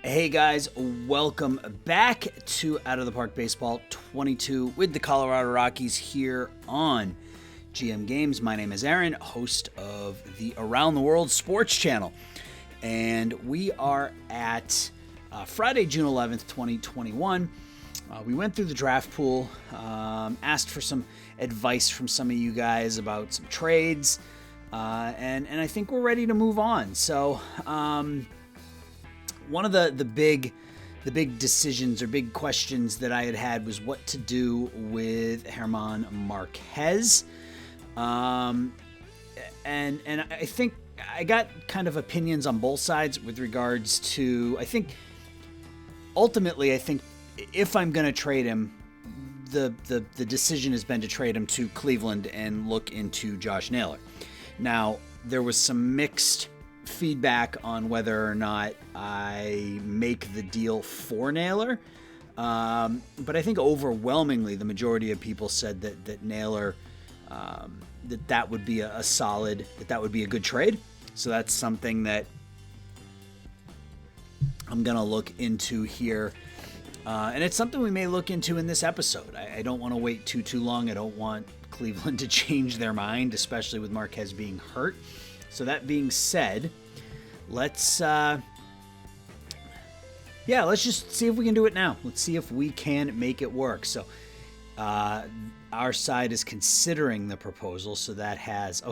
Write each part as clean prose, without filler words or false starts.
Hey guys, welcome back to Out of the Park Baseball 22 with the Colorado Rockies here on GM Games. My name is Aaron, host of the Around the World Sports Channel, and we are at Friday, June 11th, 2021. We went through the draft pool, asked for some advice from some of you guys about some trades, and I think we're ready to move on. So, one of the big decisions or big questions that I had was what to do with German Marquez. And I think I got kind of opinions on both sides with regards to, ultimately, if I'm going to trade him, the decision has been to trade him to Cleveland and look into Josh Naylor. Now, there was some mixed feedback on whether or not I make the deal for Naylor. But I think overwhelmingly the majority of people said that Naylor, that would be a solid, that would be a good trade. So that's something that I'm going to look into here. And it's something we may look into in this episode. I don't want to wait too long. I don't want Cleveland to change their mind, especially with Marquez being hurt. So that being said, let's just see if we can do it now. Let's see if we can make it work. So our side is considering the proposal, so that has,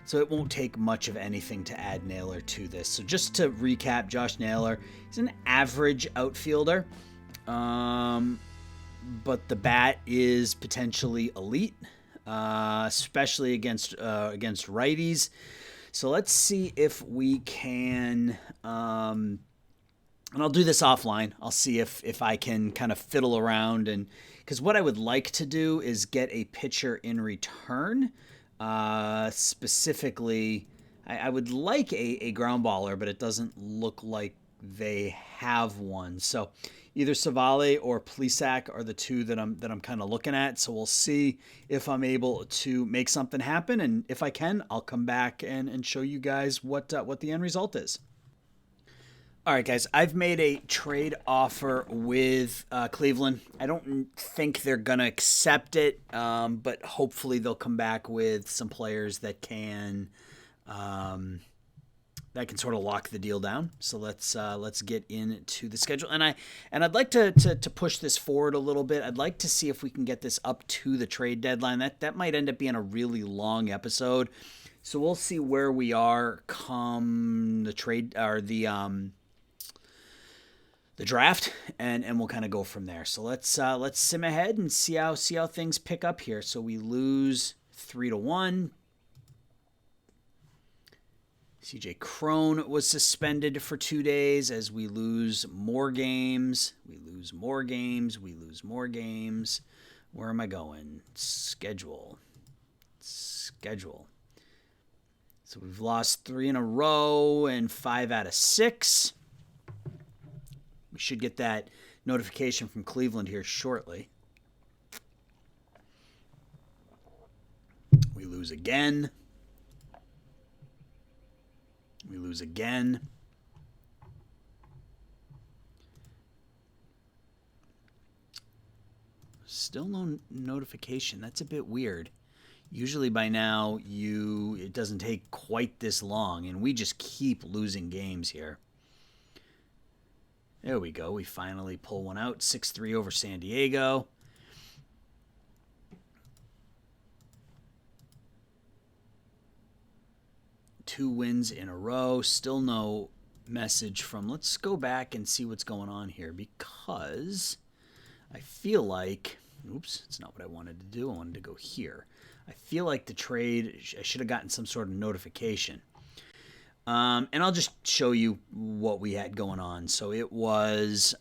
so it won't take much of anything to add Naylor to this. So just to recap, Josh Naylor is an average outfielder, but the bat is potentially elite, especially against righties. So let's see if we can, and I'll do this offline. I'll see if I can kind of fiddle around, and because what I would like to do is get a pitcher in return. Specifically, I would like a ground baller, but it doesn't look like they have one. So either Savale or Plesac are the two that I'm kind of looking at. So we'll see if I'm able to make something happen, and if I can, I'll come back and show you guys what the end result is. All right, guys, I've made a trade offer with Cleveland. I don't think they're gonna accept it, but hopefully they'll come back with some players that can sort of lock the deal down. So let's get into the schedule. And I'd like to push this forward a little bit. I'd like to see if we can get this up to the trade deadline. That might end up being a really long episode. So we'll see where we are come the trade or the draft, and we'll kind of go from there. So let's sim ahead and see how things pick up here. So we lose 3-1. CJ Cron was suspended for 2 days as we lose more games. We lose more games. Where am I going? Schedule. So we've lost 3 in a row and 5 out of 6. We should get that notification from Cleveland here shortly. We lose again. Still no notification. That's a bit weird. Usually by now it doesn't take quite this long, and we just keep losing games here. There we go. We finally pull one out. 6-3 over San Diego. Two wins in a row. Still no message from... Let's go back and see what's going on here, because I feel like... Oops, it's not what I wanted to do. I wanted to go here. I feel like the trade... I should have gotten some sort of notification. And I'll just show you what we had going on. So it was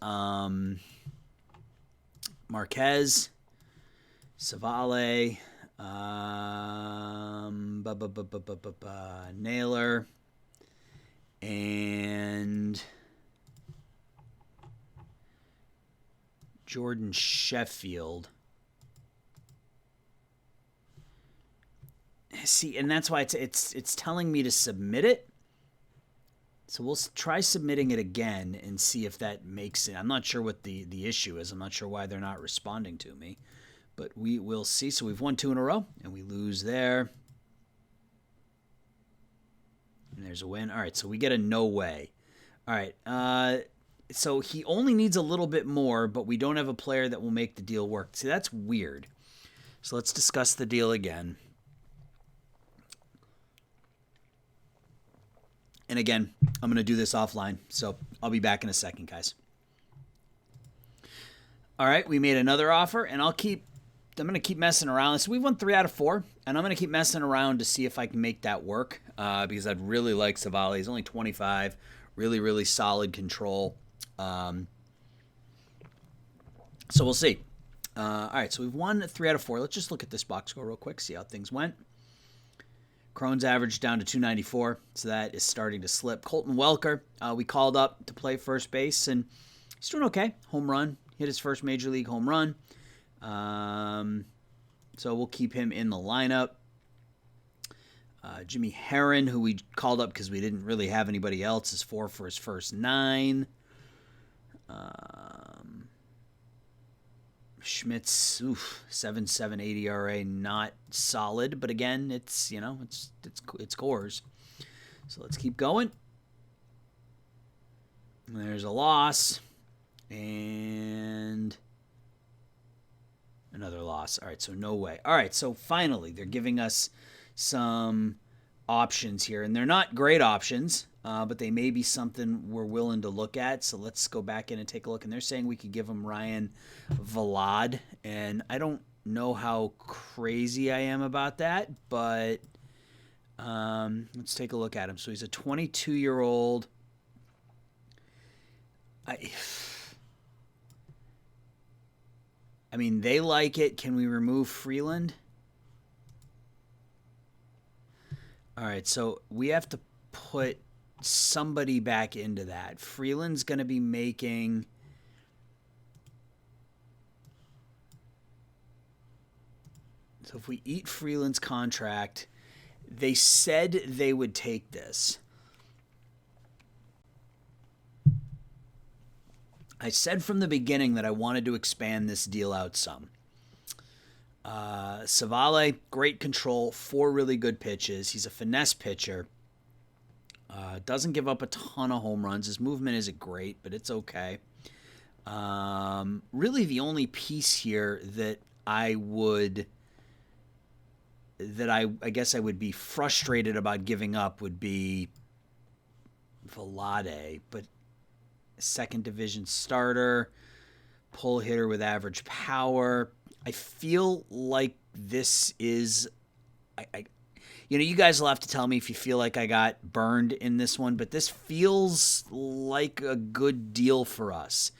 Marquez, Savale, Naylor, and Jordan Sheffield. See, and that's why it's telling me to submit it. So we'll try submitting it again and see if that makes it. I'm not sure what the issue is. I'm not sure why they're not responding to me. But we will see. So we've won 2 in a row, and we lose there. And there's a win. All right, so we get a no way. All right, so he only needs a little bit more, but we don't have a player that will make the deal work. See, that's weird. So let's discuss the deal again. And again, I'm going to do this offline, so I'll be back in a second, guys. All right, we made another offer, and I'm going to keep messing around. So we've won 3 out of 4, and I'm going to keep messing around to see if I can make that work because I'd really like Savali. He's only 25, really, really solid control. So we'll see. All right, so we've won 3 out of 4. Let's just look at this box score real quick, see how things went. Crohn's average down to 294, so that is starting to slip. Colton Welker, we called up to play first base, and he's doing okay. Home run, hit his first major league home run. So we'll keep him in the lineup. Jimmy Herron, who we called up because we didn't really have anybody else, is 4 for his first 9. Schmitz, 7.78 ERA, not solid, but again, it's cores. So let's keep going. There's a loss and another loss. All right, so no way. All right, so finally they're giving us some options here, and they're not great options, but they may be something we're willing to look at. So let's go back in and take a look. And they're saying we could give him Ryan Vlad, and I don't know how crazy I am about that, but let's take a look at him. So he's a 22-year-old. I mean, they like it. Can we remove Freeland? All right, so we have to put somebody back into that. Freeland's going to be making... So if we eat Freeland's contract, they said they would take this. I said from the beginning that I wanted to expand this deal out some. Savale, great control, 4 really good pitches. He's a finesse pitcher. Doesn't give up a ton of home runs. His movement isn't great, but it's okay. Really the only piece here that I guess I would be frustrated about giving up would be Vlade, but second division starter, pull hitter with average power. I feel like this is, you guys will have to tell me if you feel like I got burned in this one, but this feels like a good deal for us.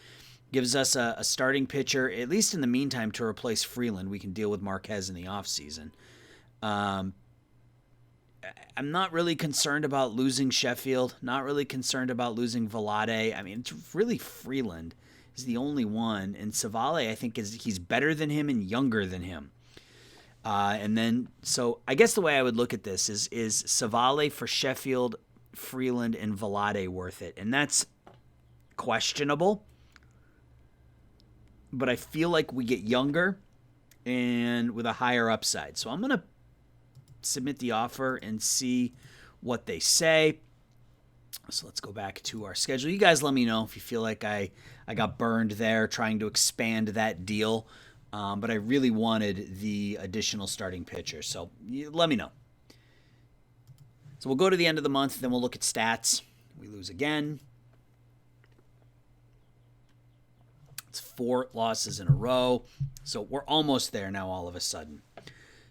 Gives us a starting pitcher, at least in the meantime, to replace Freeland. We can deal with Marquez in the offseason. I'm not really concerned about losing Sheffield, not really concerned about losing Vlade. I mean, it's really Freeland is the only one, and Savale, I think, he's better than him and younger than him. And then, so I guess the way I would look at this is Savale for Sheffield, Freeland, and Vlade worth it? And that's questionable, but I feel like we get younger and with a higher upside. So I'm going to submit the offer and see what they say. So let's go back to our schedule. You guys let me know if you feel like I got burned there trying to expand that deal. But I really wanted the additional starting pitcher. So let me know. So we'll go to the end of the month, then we'll look at stats. We lose again. It's 4 losses in a row. So we're almost there now all of a sudden.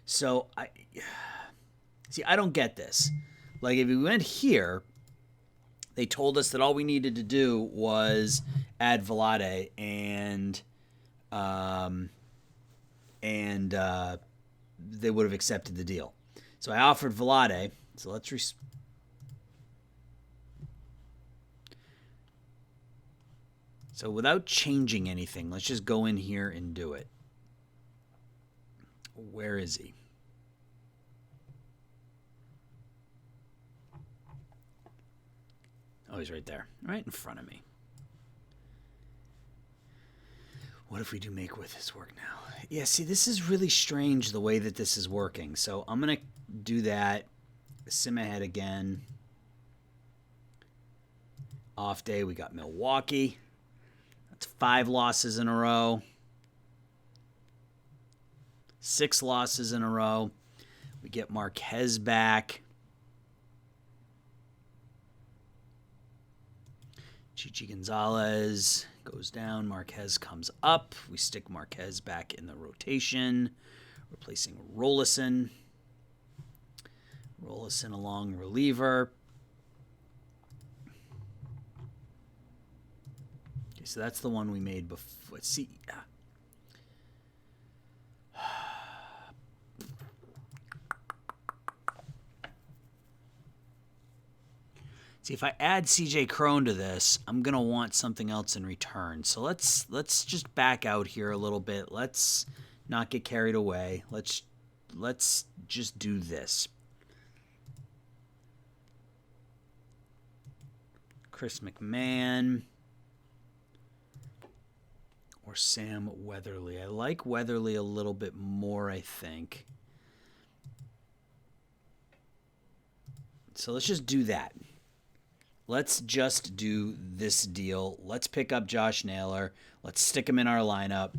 So I don't get this. Like if we went here, they told us that all we needed to do was add Vlade and they would have accepted the deal. So I offered Vlade. So let's so without changing anything, let's just go in here and do it. Where is he? Oh, he's right there. Right in front of me. What if we do make with this work now? Yeah, see, this is really strange the way that this is working. So I'm going to do that. Sim ahead again. Off day, we got Milwaukee. That's 5 losses in a row. 6 losses in a row. We get Marquez back. Chichi Gonzalez goes down. Marquez comes up. We stick Marquez back in the rotation, replacing Rollison. Rollison along reliever. Okay, so that's the one we made before. Let's see. See, if I add CJ Crone to this, I'm going to want something else in return. So let's just back out here a little bit. Let's not get carried away. Let's just do this. Chris McMahon or Sam Weatherly. I like Weatherly a little bit more, I think. So let's just do that. Let's just do this deal. Let's pick up Josh Naylor. Let's stick him in our lineup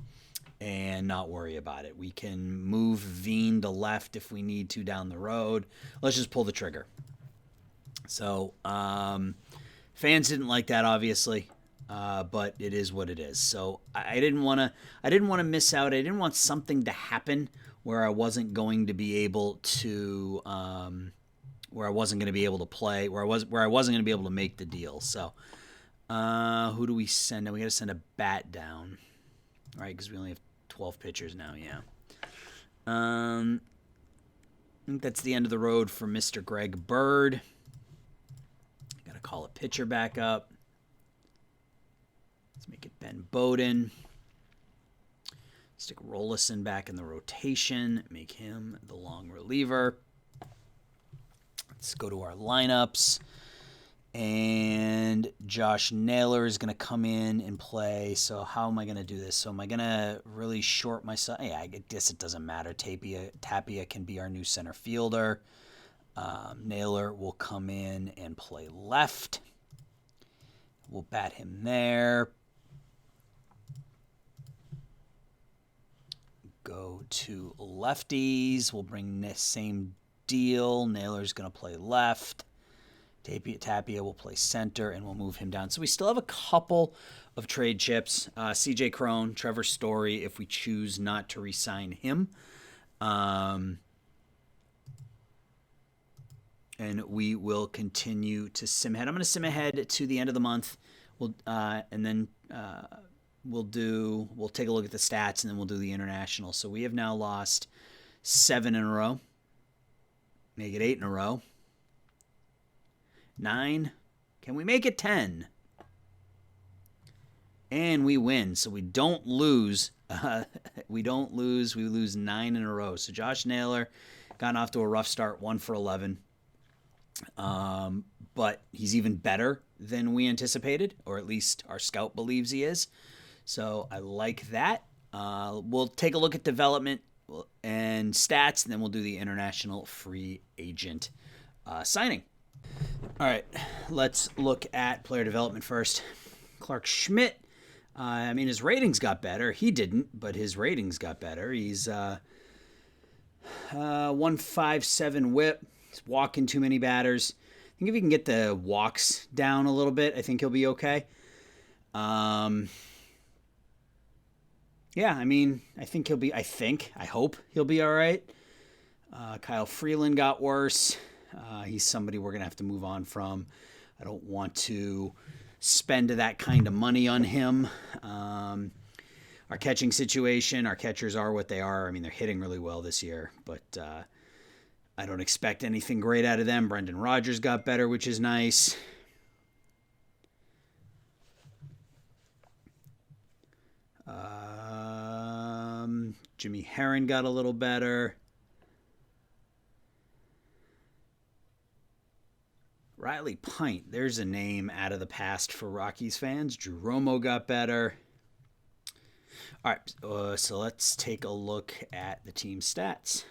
and not worry about it. We can move Veen to left if we need to down the road. Let's just pull the trigger. So fans didn't like that, obviously, but it is what it is. So I didn't want to miss out. I didn't want something to happen where I wasn't going to be able to. Where I wasn't going to be able to play, where I wasn't going to be able to make the deal. So, who do we send? We got to send a bat down, right? Because we only have 12 pitchers now. Yeah. I think that's the end of the road for Mr. Greg Bird. Got to call a pitcher back up. Let's make it Ben Bowden. Stick Rollison back in the rotation. Make him the long reliever. Let's go to our lineups, and Josh Naylor is going to come in and play. So how am I going to do this? So am I going to really short myself? Yeah, I guess it doesn't matter. Tapia can be our new center fielder. Naylor will come in and play left. We'll bat him there. Go to lefties. We'll bring the same deal. Naylor's going to play left. Tapia will play center, and we'll move him down. So we still have a couple of trade chips. CJ Crone, Trevor Story, if we choose not to re-sign him. And we will continue to sim ahead. I'm going to sim ahead to the end of the month. We'll take a look at the stats, and then we'll do the international. So we have now lost 7 in a row. Make it 8 in a row. 9. Can we make it 10? And we win. So we don't lose. We lose 9 in a row. So Josh Naylor gotten off to a rough start, 1 for 11. But he's even better than we anticipated, or at least our scout believes he is. So I like that. We'll take a look at development and stats, and then we'll do the international free agent signing. All right, let's look at player development first. Clark Schmidt, his ratings got better. He didn't, but his ratings got better. He's 157 whip. He's walking too many batters. I think if he can get the walks down a little bit, I think he'll be okay. Yeah, I hope he'll be all right. Kyle Freeland got worse. He's somebody we're going to have to move on from. I don't want to spend that kind of money on him. Our catching situation, our catchers are what they are. I mean, they're hitting really well this year, but I don't expect anything great out of them. Brendan Rodgers got better, which is nice. Jimmy Herron got a little better. Riley Pint, there's a name out of the past for Rockies fans. Drew Romo got better. All right, so let's take a look at the team stats.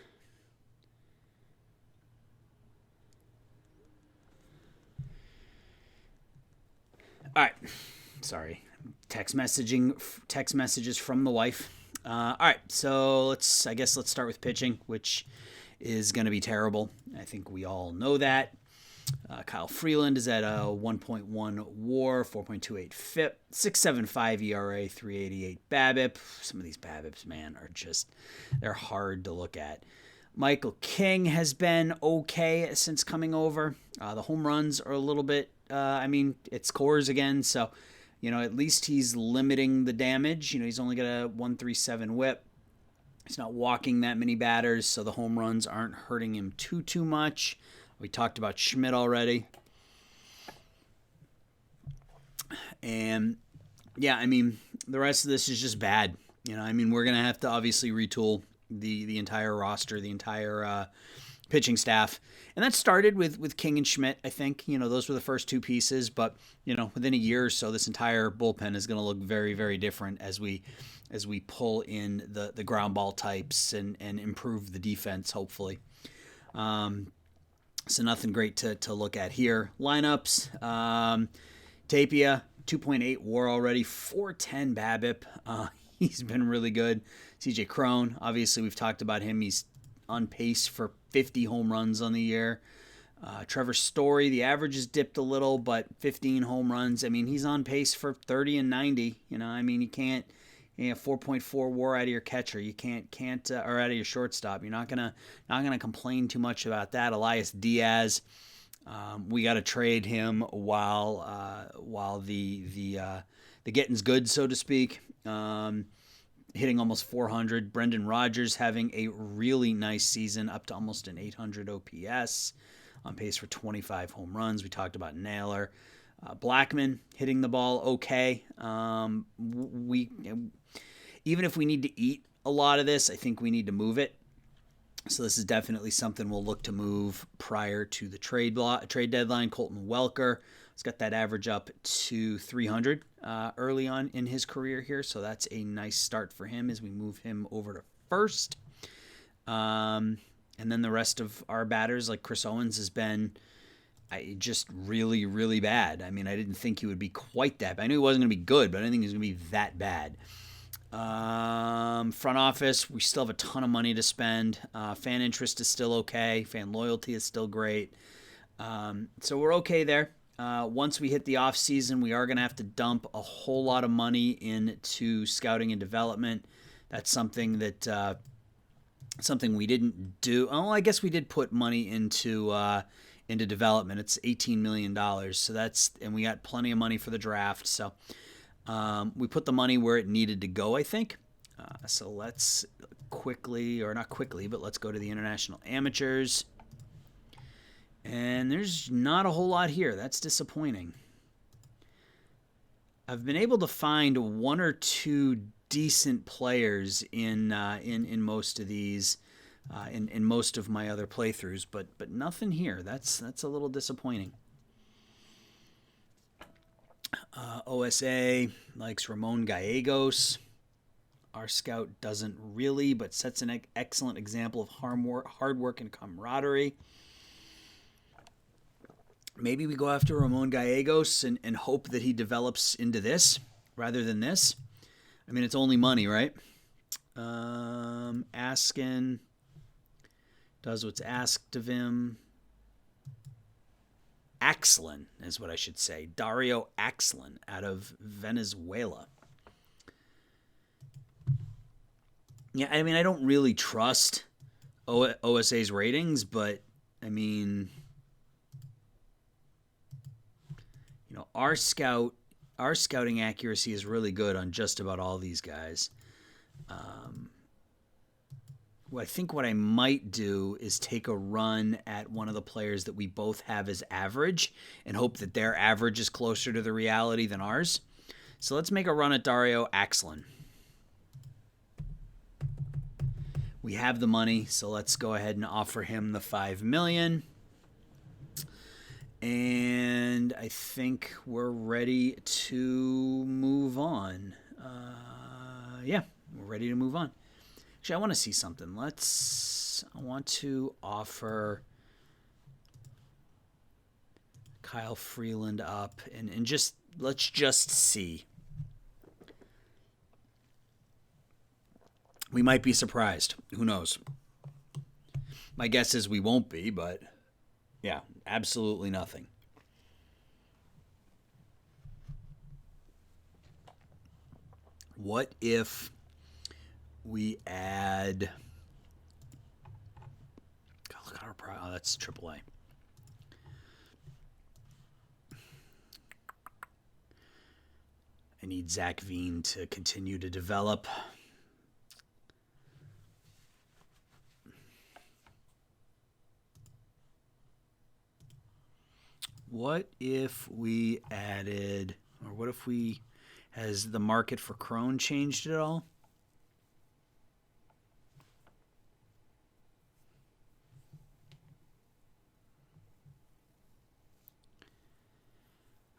All right, sorry, text messages from the wife. All right, so I guess let's start with pitching, which is going to be terrible. I think we all know that. Kyle Freeland is at a 1.1 WAR, 4.28 FIP, 6.75 ERA, 3.88 BABIP. Some of these BABIPs, man, they're hard to look at. Michael King has been okay since coming over. The home runs are a little bit, it's Coors again, so, at least he's limiting the damage. He's only got a 1.37 whip. He's not walking that many batters, so the home runs aren't hurting him too much. We talked about Schmidt already. And, the rest of this is just bad. We're going to have to obviously retool the entire roster, the entire pitching staff. And that started with King and Schmidt, I think. Those were the first two pieces. But, within a year or so, this entire bullpen is going to look very, very different as we pull in the ground ball types and improve the defense, hopefully. So nothing great to look at here. Lineups, Tapia, 2.8 WAR already, 4.10 BABIP. He's been really good. CJ Cron, obviously we've talked about him. He's on pace for 50 home runs on the year. Trevor Story, the average has dipped a little, but 15 home runs. He's on pace for 30 and 90. You can't. 4.4 WAR out of your catcher. You can't or out of your shortstop. You're not gonna complain too much about that. Elias Diaz, we got to trade him while the getting's good, so to speak. Hitting almost 400. Brendan Rodgers having a really nice season, up to almost an 800 OPS, on pace for 25 home runs. We talked about Naylor. Blackman hitting the ball okay. Even if we need to eat a lot of this, I think we need to move it. So this is definitely something we'll look to move prior to the trade deadline. Colton Welker has got that average up to 300 early on in his career here, so that's a nice start for him as we move him over to first. And then the rest of our batters, like Chris Owens, has been just really, really bad. I didn't think he would be quite that bad. I knew he wasn't going to be good, but I didn't think he was going to be that bad. Front office, we still have a ton of money to spend. Fan interest is still okay. Fan loyalty is still great. So we're okay there. Once we hit the off season, we are going to have to dump a whole lot of money into scouting and development. That's something that something we didn't do. Oh, I guess we did put money into development. It's $18 million. So and we got plenty of money for the draft. So we put the money where it needed to go, I think. So let's let's go to the international amateurs. And there's not a whole lot here. That's disappointing. I've been able to find one or two decent players in most of these, in most of my other playthroughs, but nothing here. That's a little disappointing. OSA likes Ramon Gallegos. Our scout doesn't really, but sets an excellent example of hard work and camaraderie. Maybe we go after Ramon Gallegos and hope that he develops into this rather than this. It's only money, right? Askin does what's asked of him. Axlin is what I should say. Dario Axlin out of Venezuela. Yeah, I don't really trust OSA's ratings, but our scouting accuracy is really good on just about all these guys. I think what I might do is take a run at one of the players that we both have as average and hope that their average is closer to the reality than ours. So let's make a run at Dario Axlin. We have the money, so let's go ahead and offer him the $5 million. And I think we're ready to move on. Yeah, we're ready to move on. Actually, I want to see something. I want to offer Kyle Freeland up and let's just see. We might be surprised. Who knows? My guess is we won't be, but yeah, absolutely nothing. What if we add... God, look at our price. Oh, that's AAA. I need Zach Veen to continue to develop. What if we added, or what if we, has the market for Crone changed at all?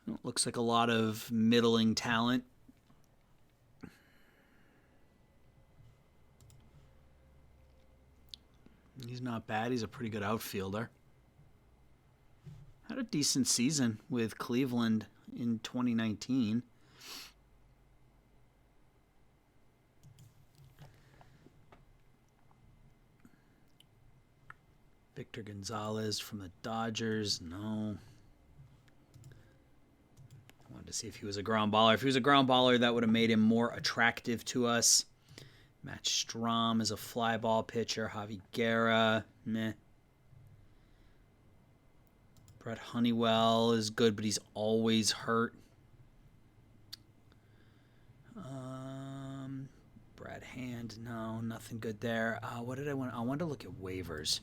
It looks like a lot of middling talent. He's not bad. He's a pretty good outfielder. Had a decent season with Cleveland in 2019. Victor Gonzalez from the Dodgers. No. I wanted to see if he was a ground baller. If he was a ground baller, that would have made him more attractive to us. Matt Strahm is a fly ball pitcher. Javi Guerra, meh. Brett Honeywell is good, but he's always hurt. Brad Hand, no, nothing good there. What did I want? I wanted to look at waivers.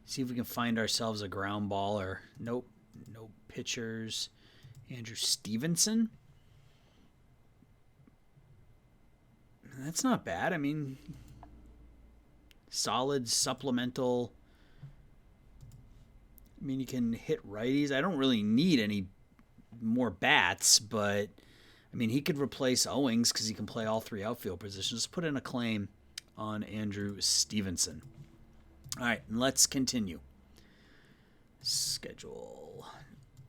See if we can find ourselves a ground baller. Nope, no pitchers. Andrew Stevenson. That's not bad. I mean, solid supplemental. I mean, you can hit righties. I don't really need any more bats, but I mean, he could replace Owings because he can play all three outfield positions. Let's put in a claim on Andrew Stevenson. All right, let's continue. Schedule.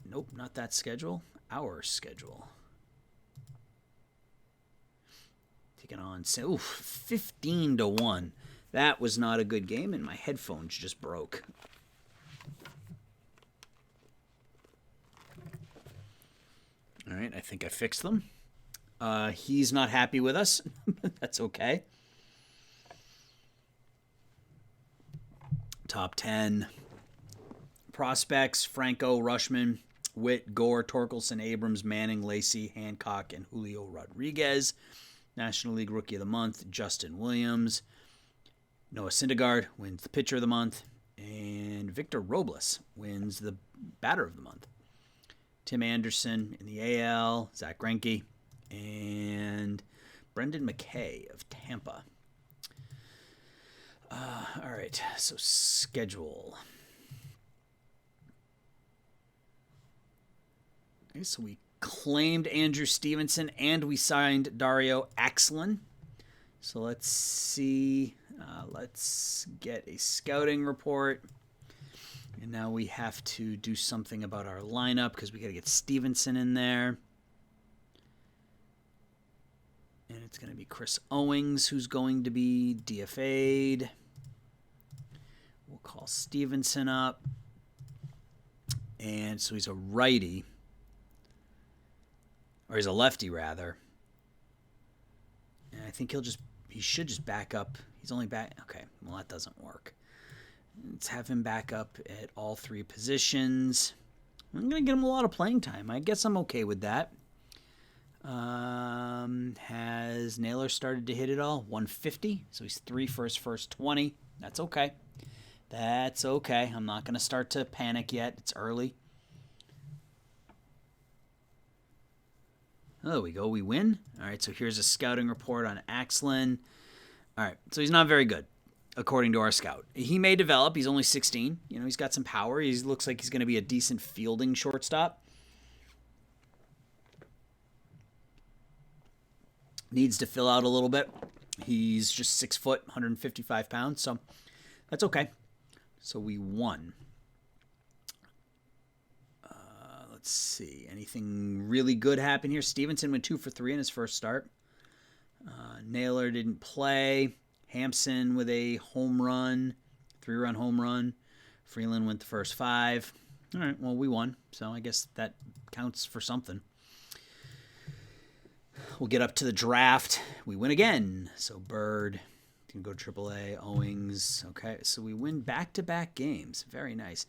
Nope, not that schedule. Our schedule. Taking on 15-1. That was not a good game, and my headphones just broke. All right, I think I fixed them. He's not happy with us. That's okay. Top 10 prospects: Franco, Rushman, Witt, Gore, Torkelson, Abrams, Manning, Lacey, Hancock, and Julio Rodriguez. National League Rookie of the Month: Justin Williams. Noah Syndergaard wins the Pitcher of the Month. And Victor Robles wins the Batter of the Month. Tim Anderson in the AL, Zach Greinke, and Brendan McKay of Tampa. All right, so schedule. Okay, so we claimed Andrew Stevenson and we signed Dario Axelin. So let's see. Let's get a scouting report. And now we have to do something about our lineup because we got to get Stevenson in there. And it's going to be Chris Owings who's going to be DFA'd. We'll call Stevenson up. And so he's a righty. Or he's a lefty, rather. And I think he should just back up. He's only back. Okay, well, that doesn't work. Let's have him back up at all three positions. I'm going to get him a lot of playing time. I guess I'm okay with that. Has Naylor started to hit it all? 150. So he's 3 for his first 20. That's okay. That's okay. I'm not going to start to panic yet. It's early. Oh, there we go. We win. All right, so here's a scouting report on Axelin. All right, so he's not very good. according to our scout. He may develop. He's only 16. He's got some power. He looks like he's going to be a decent fielding shortstop. Needs to fill out a little bit. He's just 6 foot, 155 pounds, so that's okay. So we won. Let's see. Anything really good happen here? Stevenson went 2 for 3 in his first start. Naylor didn't play. Hampson with a home run, 3-run home run. Freeland went the first 5. All right, well, we won, so I guess that counts for something. We'll get up to the draft. We win again. So Bird can go AAA. Owings. Okay, so we win back-to-back games. Very nice.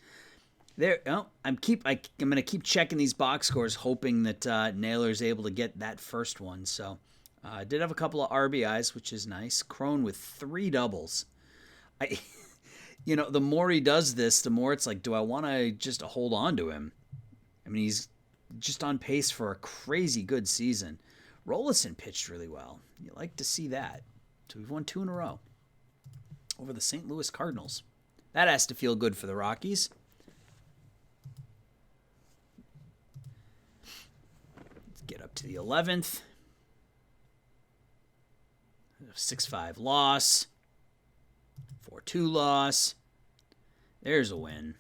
There. Oh, I'm going to keep checking these box scores, hoping that Naylor's able to get that first one. So I did have a couple of RBIs, which is nice. Crone with 3 doubles. The more he does this, the more it's like, do I want to just hold on to him? I mean, he's just on pace for a crazy good season. Rollison pitched really well. You like to see that. So we've won 2 in a row over the St. Louis Cardinals. That has to feel good for the Rockies. Let's get up to the 11th. 6-5 loss. 4-2 loss. There's a win.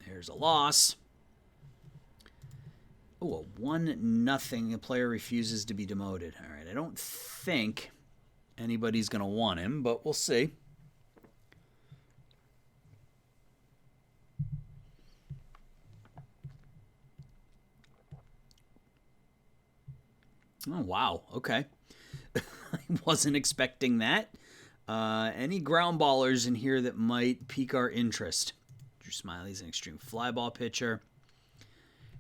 There's a loss. Oh, a 1-0. A player refuses to be demoted. All right, I don't think anybody's going to want him, but we'll see. Oh, wow. Okay. I wasn't expecting that. Any ground ballers in here that might pique our interest? Drew Smiley's an extreme fly ball pitcher.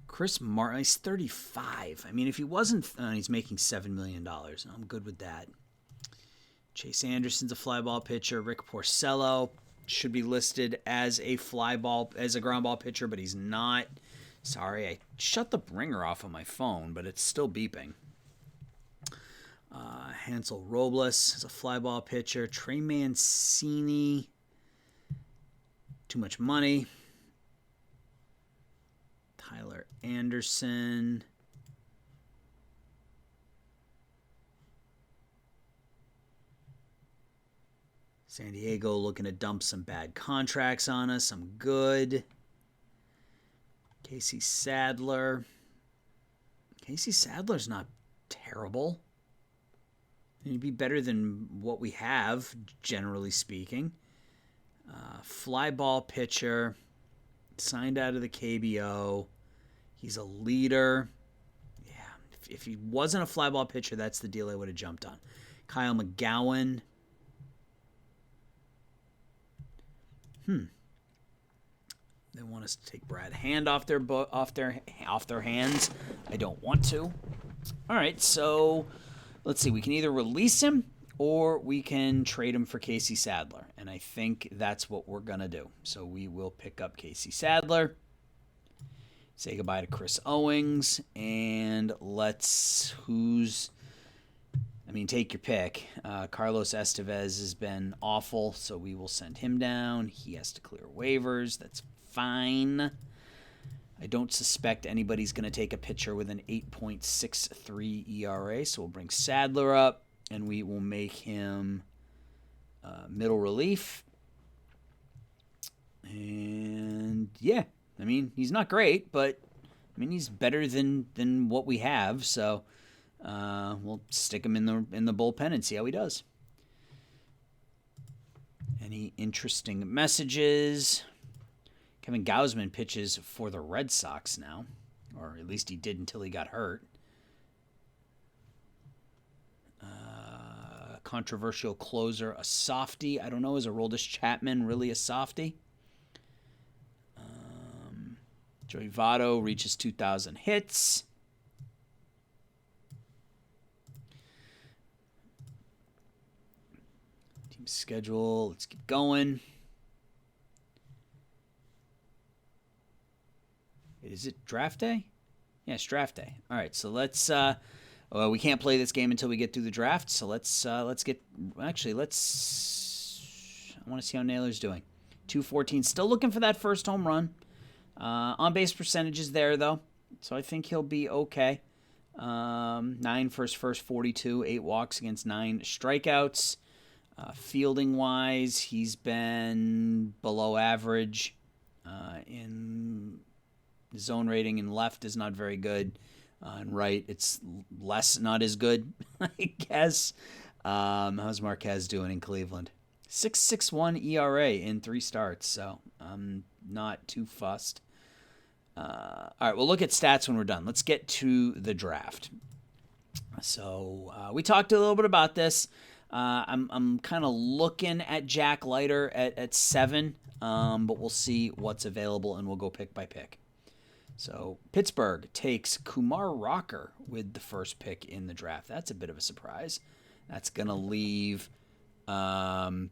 Chris Martin, he's 35. I mean, if he wasn't, he's making $7 million. I'm good with that. Chase Anderson's a fly ball pitcher. Rick Porcello should be listed as a ground ball pitcher, but he's not. Sorry, I shut the ringer off on my phone, but it's still beeping. Hansel Robles is a fly ball pitcher. Trey Mancini, too much money. Tyler Anderson. San Diego looking to dump some bad contracts on us. I'm good. Casey Sadler. Casey Sadler's not terrible. He'd be better than what we have, generally speaking. Fly ball pitcher. Signed out of the KBO. He's a leader. Yeah, if he wasn't a fly ball pitcher, that's the deal I would have jumped on. Kyle McGowan. They want us to take Brad Hand off their hands. I don't want to. All right, so let's see. We can either release him or we can trade him for Casey Sadler, and I think that's what we're gonna do. So we will pick up Casey Sadler, say goodbye to Chris Owings, and take your pick. Carlos Estevez has been awful, so we will send him down. He has to clear waivers. That's fine. I don't suspect anybody's going to take a pitcher with an 8.63 ERA, so we'll bring Sadler up, and we will make him middle relief. And, yeah, I mean, he's not great, but, I mean, he's better than what we have, so we'll stick him in the bullpen and see how he does. Any interesting messages? Kevin Gausman pitches for the Red Sox now, or at least he did until he got hurt. Controversial closer, a softie. I don't know, is Aroldis Chapman really a softie? Joey Votto reaches 2,000 hits. Team schedule, let's keep going. Is it draft day? Yeah, it's draft day. All right, so let's... We can't play this game until we get through the draft, so let's get. Actually, I want to see how Naylor's doing. 214, still looking for that first home run. On base percentage is there though, so I think he'll be okay. 9 for his first 42, 8 walks against 9 strikeouts. Fielding wise, he's been below average. In zone rating in left is not very good. And right, it's not as good, I guess. How's Marquez doing in Cleveland? 6.61 ERA in 3 starts, so I'm not too fussed. All right, we'll look at stats when we're done. Let's get to the draft. So we talked a little bit about this. I'm kind of looking at Jack Leiter at 7, but we'll see what's available, and we'll go pick by pick. So Pittsburgh takes Kumar Rocker with the first pick in the draft. That's a bit of a surprise. That's gonna leave. Lawler,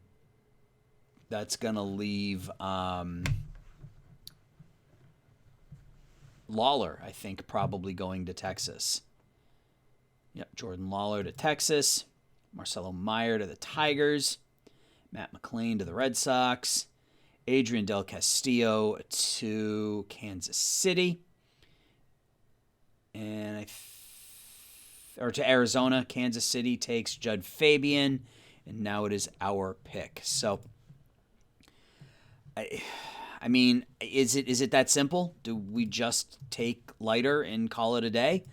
I think, probably going to Texas. Yep, Jordan Lawler to Texas. Marcelo Meyer to the Tigers. Matt McLain to the Red Sox. Adrian Del Castillo to Kansas City. And to Arizona. Kansas City takes Judd Fabian. And now it is our pick. So, I mean, is it that simple? Do we just take Leiter and call it a day?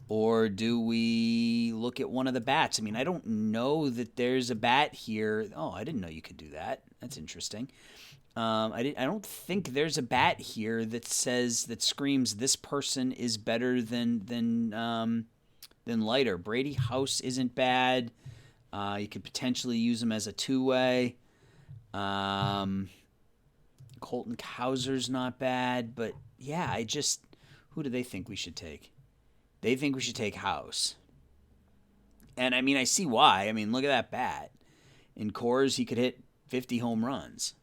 Or do we look at one of the bats? I mean, I don't know that there's a bat here. Oh, I didn't know you could do that. That's interesting. I don't think there's a bat here that screams this person is better than Leiter. Brady House isn't bad. You could potentially use him as a 2-way. Colton Cowser's not bad, but yeah, who do they think we should take? They think we should take House. And I mean, I see why. I mean, look at that bat. In Coors, he could hit 50 home runs.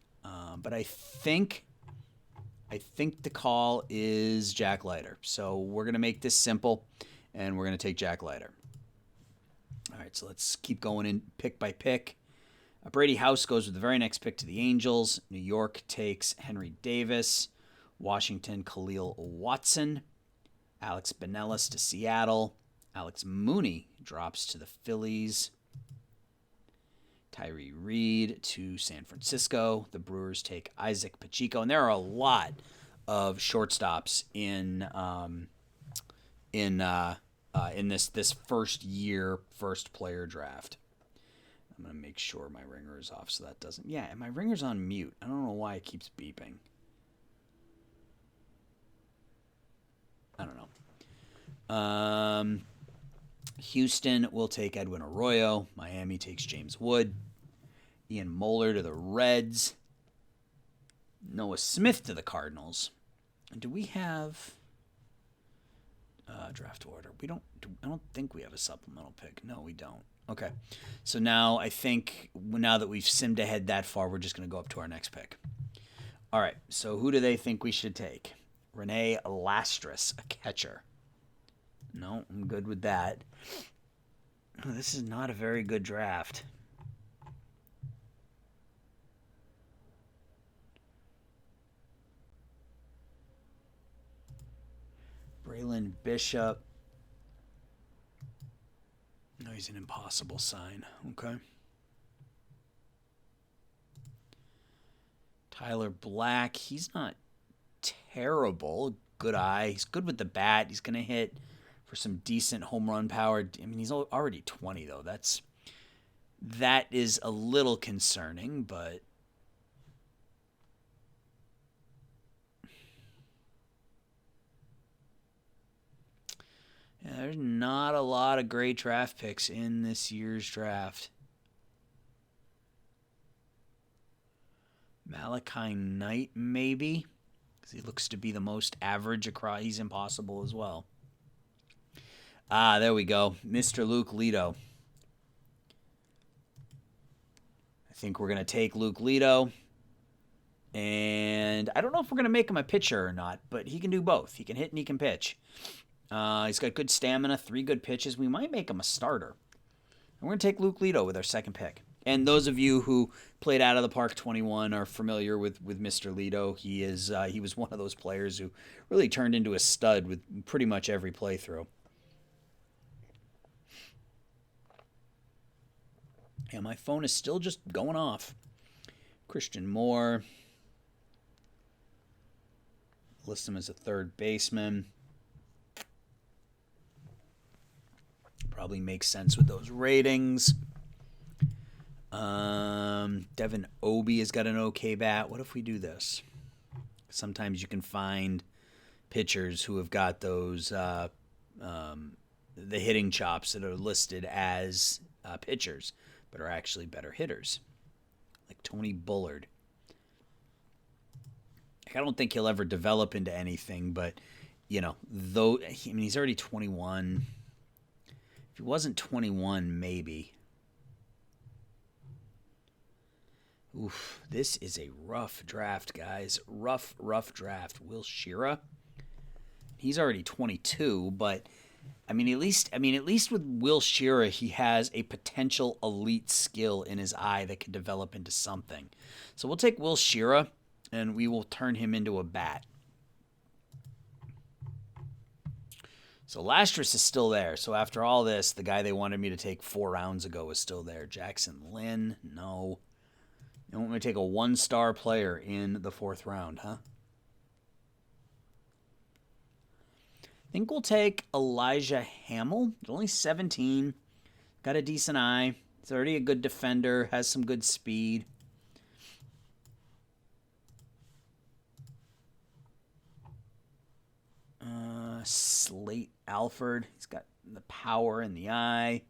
But I think the call is Jack Leiter. So we're going to make this simple, and we're going to take Jack Leiter. All right, so let's keep going in pick by pick. Brady House goes with the very next pick to the Angels. New York takes Henry Davis. Washington, Khalil Watson. Alex Benelis to Seattle. Alex Mooney drops to the Phillies. Tyree Reed to San Francisco. The Brewers take Isaac Pacheco. And there are a lot of shortstops in this first player draft. I'm going to make sure my ringer is off so that doesn't... Yeah, and my ringer's on mute. I don't know why it keeps beeping. I don't know. Houston will take Edwin Arroyo. Miami takes James Wood. Ian Moeller to the Reds. Noah Smith to the Cardinals. And do we have draft order? I don't think we have a supplemental pick. No, we don't. Okay. So now I think now that we've simmed ahead that far, we're just going to go up to our next pick. All right. So who do they think we should take? Renee Lastris, a catcher. No, I'm good with that. Oh, this is not a very good draft. Braylon Bishop. No, he's an impossible sign. Okay. Tyler Black. He's not terrible. Good eye. He's good with the bat. He's going to hit for some decent home run power. I mean, he's already 20, though. That is a little concerning, but... Yeah, there's not a lot of great draft picks in this year's draft. Malachi Knight, maybe, because he looks to be the most average across. He's impossible as well. There we go. Mr. Luke Lito. I think we're going to take Luke Lito. And I don't know if we're going to make him a pitcher or not, but he can do both. He can hit and he can pitch. He's got good stamina, 3 good pitches. We might make him a starter. And we're going to take Luke Lito with our second pick. And those of you who played Out of the Park 21 are familiar with Mr. Lito. He was one of those players who really turned into a stud with pretty much every playthrough. And my phone is still just going off. Christian Moore. List him as a third baseman. Probably makes sense with those ratings. Devin Obie has got an okay bat. What if we do this? Sometimes you can find pitchers who have got those the hitting chops that are listed as pitchers, but are actually better hitters, like Tony Bullard. I don't think he'll ever develop into anything, but he's already 21. If he wasn't 21, maybe. Oof, this is a rough draft, guys. Rough draft. Will Shearer. He's already 22, but at least with Will Shearer, he has a potential elite skill in his eye that could develop into something. So we'll take Will Shearer, and we will turn him into a bat. So Lastris is still there. So after all this, the guy they wanted me to take 4 rounds ago is still there. Jackson Lynn, no. You want me to take a 1-star player in the 4th round, huh? I think we'll take Elijah Hamill. He's only 17. Got a decent eye. He's already a good defender. Has some good speed. Slate Alford. He's got the power in the eye.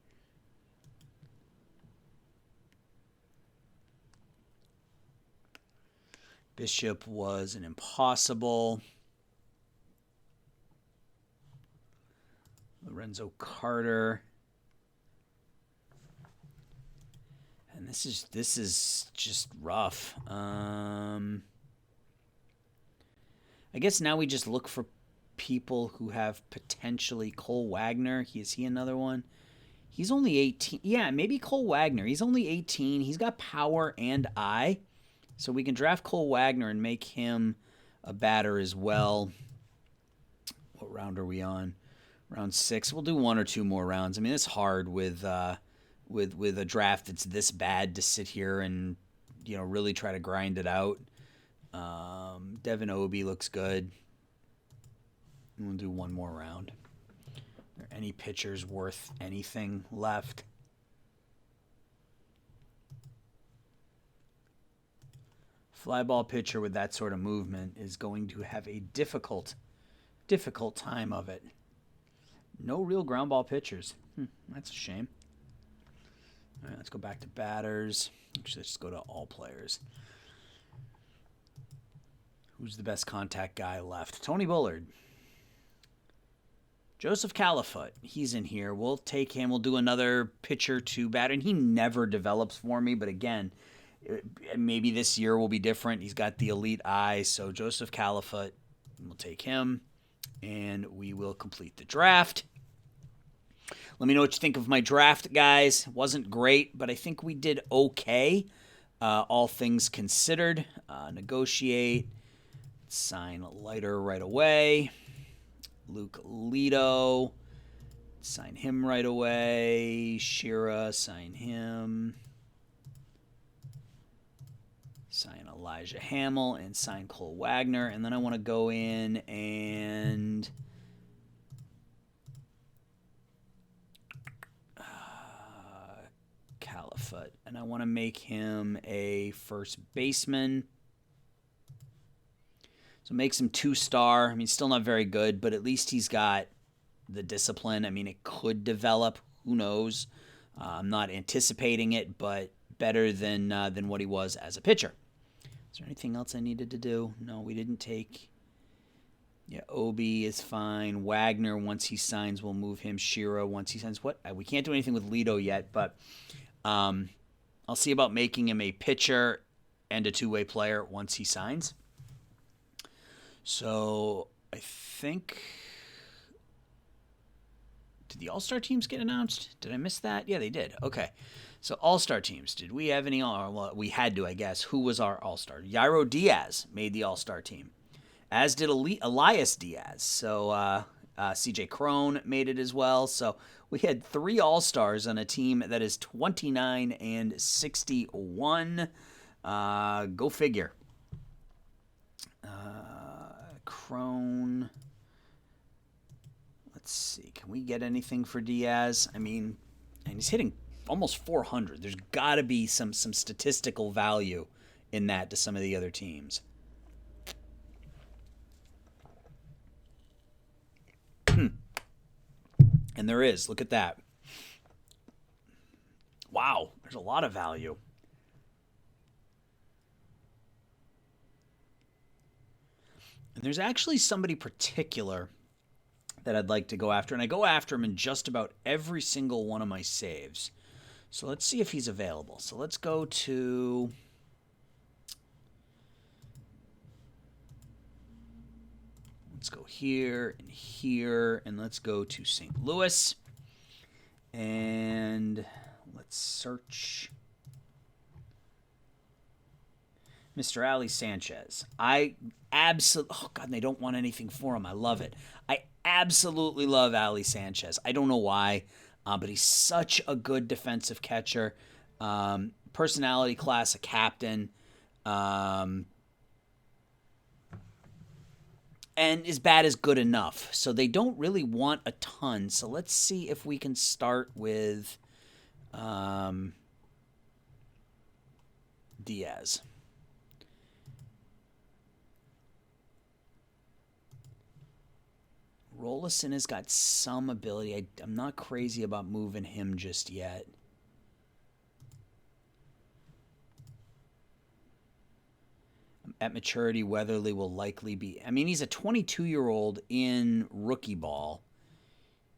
Bishop was an impossible. Lorenzo Carter. And this is just rough. I guess now we just look for people who have potentially Cole Wagner. Is he another one? He's only 18. Yeah, maybe Cole Wagner. He's only 18. He's got power and eye. So we can draft Cole Wagner and make him a batter as well. What round are we on? Round 6. We'll do 1 or 2 more rounds. I mean, it's hard with a draft that's this bad to sit here and really try to grind it out. Devin Obie looks good. We'll do 1 more round. Are there any pitchers worth anything left? Fly ball pitcher with that sort of movement is going to have a difficult time of it. No real ground ball pitchers. That's a shame. All right, let's go back to batters. Actually, let's just go to all players. Who's the best contact guy left? Tony Bullard. Joseph Califoot. He's in here. We'll take him. We'll do another pitcher to batter. And he never develops for me, but again, maybe this year will be different. He's got the elite eye, so Joseph Califoot, we'll take him, and we will complete the draft. Let me know what you think of my draft, guys. It wasn't great, but I think we did okay, all things considered. Negotiate, sign Leiter right away. Luke Lito, sign him right away. Shearer, sign him. Sign Elijah Hamill and sign Cole Wagner. And then I want to go in and Califoot. And I want to make him a first baseman. So makes him 2-star. I mean, still not very good, but at least he's got the discipline. I mean, it could develop. Who knows? I'm not anticipating it, but better than what he was as a pitcher. Is there anything else I needed to do? No, we didn't take. Yeah, Obie is fine. Wagner, once he signs, we'll move him. Shearer, once he signs. What? We can't do anything with Lito yet, but I'll see about making him a pitcher and a 2-way player once he signs. So I think Did the All-Star teams get announced? Did I miss that? Yeah, they did. Okay. So All-Star teams. Did we have any? Well, we had to, I guess. Who was our All-Star? Yairo Diaz made the All-Star team, as did Elias Diaz. So CJ Crone made it as well. So we had 3 All-Stars on a team that is 29-61. Go figure. Crone. Let's see. Can we get anything for Diaz? I mean, and he's hitting almost 400. There's got to be some statistical value in that to some of the other teams. And there is. Look at that. Wow, there's a lot of value. And there's actually somebody particular that I'd like to go after, and I go after him in just about every single one of my saves. So let's see if he's available. So let's go to... Let's go here, and let's go to St. Louis. And let's search Mr. Ali Sanchez. Oh, God, they don't want anything for him. I love it. I absolutely love Ali Sanchez. I don't know why, but he's such a good defensive catcher. Personality class, a captain. And is bad as good enough. So they don't really want a ton. So let's see if we can start with Diaz. Rolison has got some ability. I'm not crazy about moving him just yet. At maturity, Weatherly will likely be... I mean, he's a 22-year-old in rookie ball.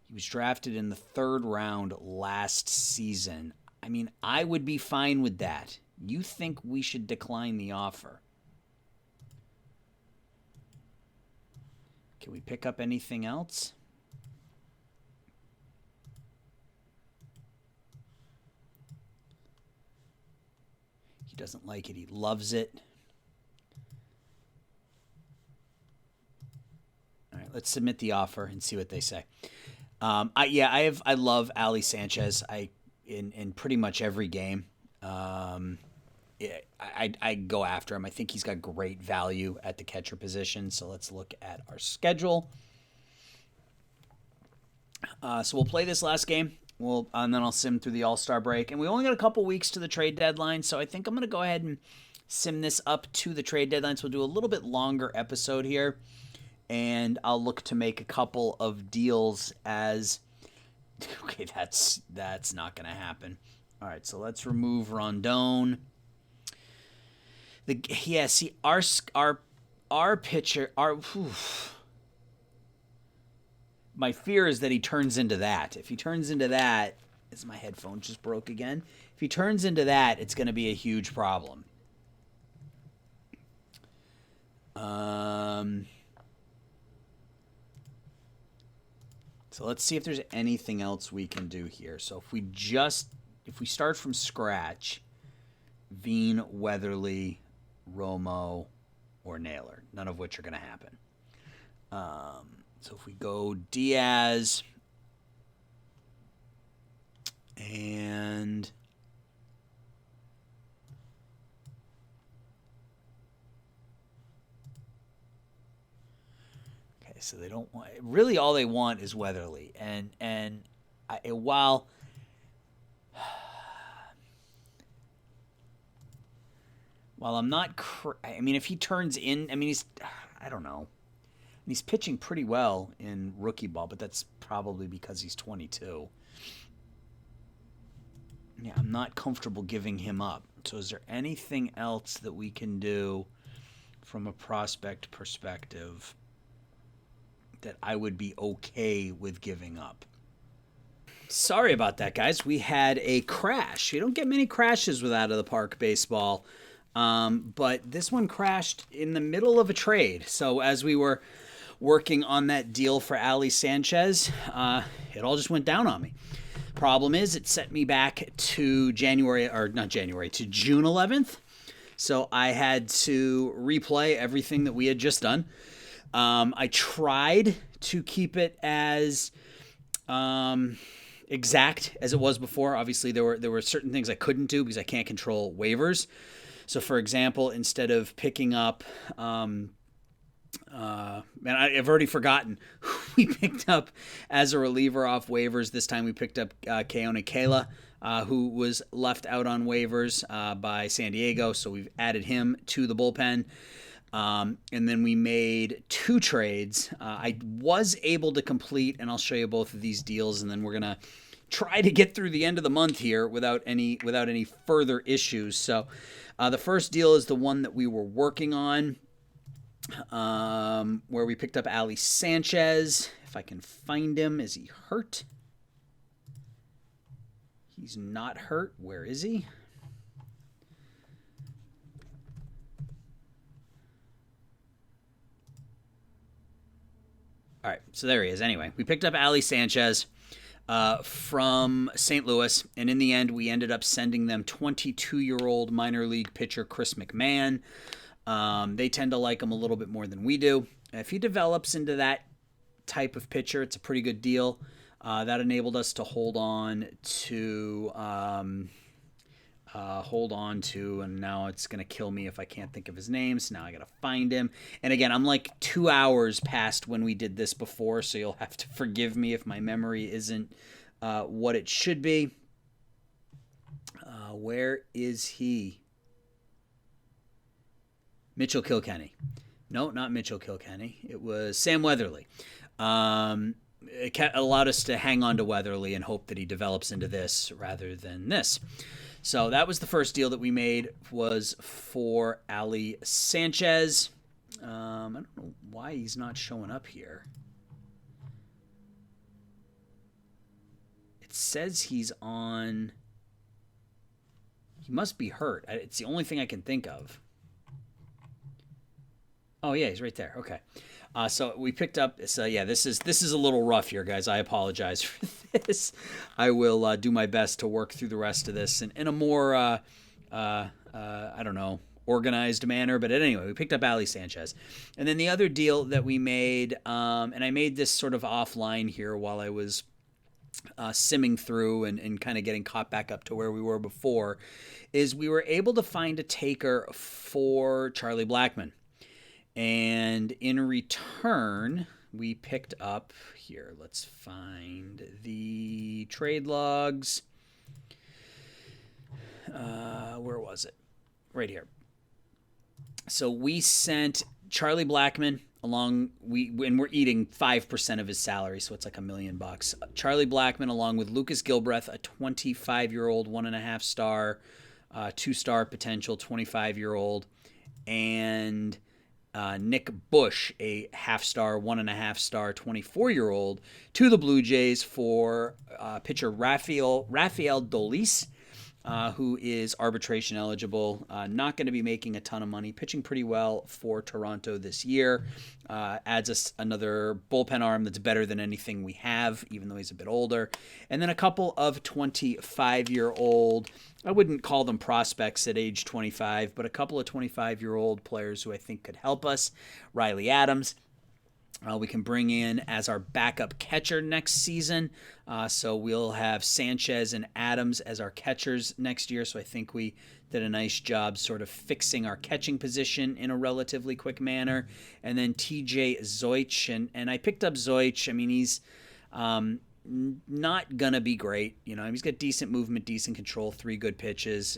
He was drafted in the 3rd round last season. I mean, I would be fine with that. You think we should decline the offer? Can we pick up anything else? He doesn't like it. He loves it. All right, let's submit the offer and see what they say. I love Ali Sanchez. In pretty much every game. I go after him. I think he's got great value at the catcher position. So let's look at our schedule. So we'll play this last game. And then I'll sim through the All-Star break. And we only got a couple weeks to the trade deadline, so I think I'm going to go ahead and sim this up to the trade deadline. So we'll do a little bit longer episode here. And I'll look to make a couple of deals as... Okay, that's not going to happen. All right, so let's remove Rondon. Our pitcher, my fear is that he turns into that. If he turns into that, my headphone just broke again. If he turns into that, it's going to be a huge problem. So let's see if there's anything else we can do here. So if we start from scratch, Veen, Weatherly, Romo, or Naylor, none of which are going to happen. So if we go Diaz and so they don't want, really all they want is Weatherly, and while I'm not, I mean, if he turns in, I mean, I don't know, he's pitching pretty well in rookie ball, but that's probably because he's 22. Yeah, I'm not comfortable giving him up. So is there anything else that we can do from a prospect perspective that I would be okay with giving up? Sorry about that, guys. We had a crash. You don't get many crashes with Out of the Park Baseball, but this one crashed in the middle of a trade. So as we were working on that deal for Ali Sanchez, it all just went down on me. Problem is, it set me back to June 11th. So I had to replay everything that we had just done. I tried to keep it as exact as it was before. Obviously, there were certain things I couldn't do because I can't control waivers. So, for example, instead of picking up, man, I've already forgotten who we picked up as a reliever off waivers. This time we picked up Keone Kela, who was left out on waivers by San Diego. So we've added him to the bullpen. And then we made 2 trades. I was able to complete, and I'll show you both of these deals, and then we're going to try to get through the end of the month here without any further issues. So the first deal is the one that we were working on, where we picked up Ali Sanchez. If I can find him, is he hurt? He's not hurt. Where is he? All right, so there he is. Anyway, we picked up Ali Sanchez from St. Louis, and in the end, we ended up sending them 22-year-old minor league pitcher Chris McMahon. They tend to like him a little bit more than we do. If he develops into that type of pitcher, it's a pretty good deal. That enabled us to hold on to, and now it's going to kill me if I can't think of his name, so now I got to find him. And again, I'm like 2 hours past when we did this before, so you'll have to forgive me if my memory isn't what it should be. Where is he? Mitchell Kilkenny. No, not Mitchell Kilkenny. It was Sam Weatherly. It allowed us to hang on to Weatherly and hope that he develops into this rather than this. So that was the first deal that we made, was for Ali Sanchez. I don't know why he's not showing up here. It says he's on... He must be hurt. It's the only thing I can think of. Oh, yeah, he's right there. Okay. So we picked up. So yeah, this is a little rough here, guys. I apologize for this. I will do my best to work through the rest of this in a more I don't know, organized manner. But anyway, we picked up Ali Sanchez, and then the other deal that we made, and I made this sort of offline here while I was simming through and kind of getting caught back up to where we were before, is we were able to find a taker for Charlie Blackmon. And in return, we picked up here. Let's find the trade logs. Where was it? Right here. So we sent Charlie Blackmon along. And we're eating 5% of his salary, so it's like $1 million. Charlie Blackmon along with Lucas Gilbreth, a 25-year-old, 1.5 star, 2-star potential 25-year-old, and Nick Bush, a half-star, 1.5 star, 24-year-old, to the Blue Jays for pitcher Rafael Dolis, who is arbitration eligible. Not going to be making a ton of money, pitching pretty well for Toronto this year. Adds us another bullpen arm that's better than anything we have, even though he's a bit older. And then a couple of 25-year-old, I wouldn't call them prospects at age 25, but a couple of 25-year-old players who I think could help us. Riley Adams, we can bring in as our backup catcher next season. So we'll have Sanchez and Adams as our catchers next year. So I think we did a nice job sort of fixing our catching position in a relatively quick manner. And then TJ Zoich, and I picked up Zoich. I mean, he's not going to be great. You know, he's got decent movement, decent control, 3 good pitches,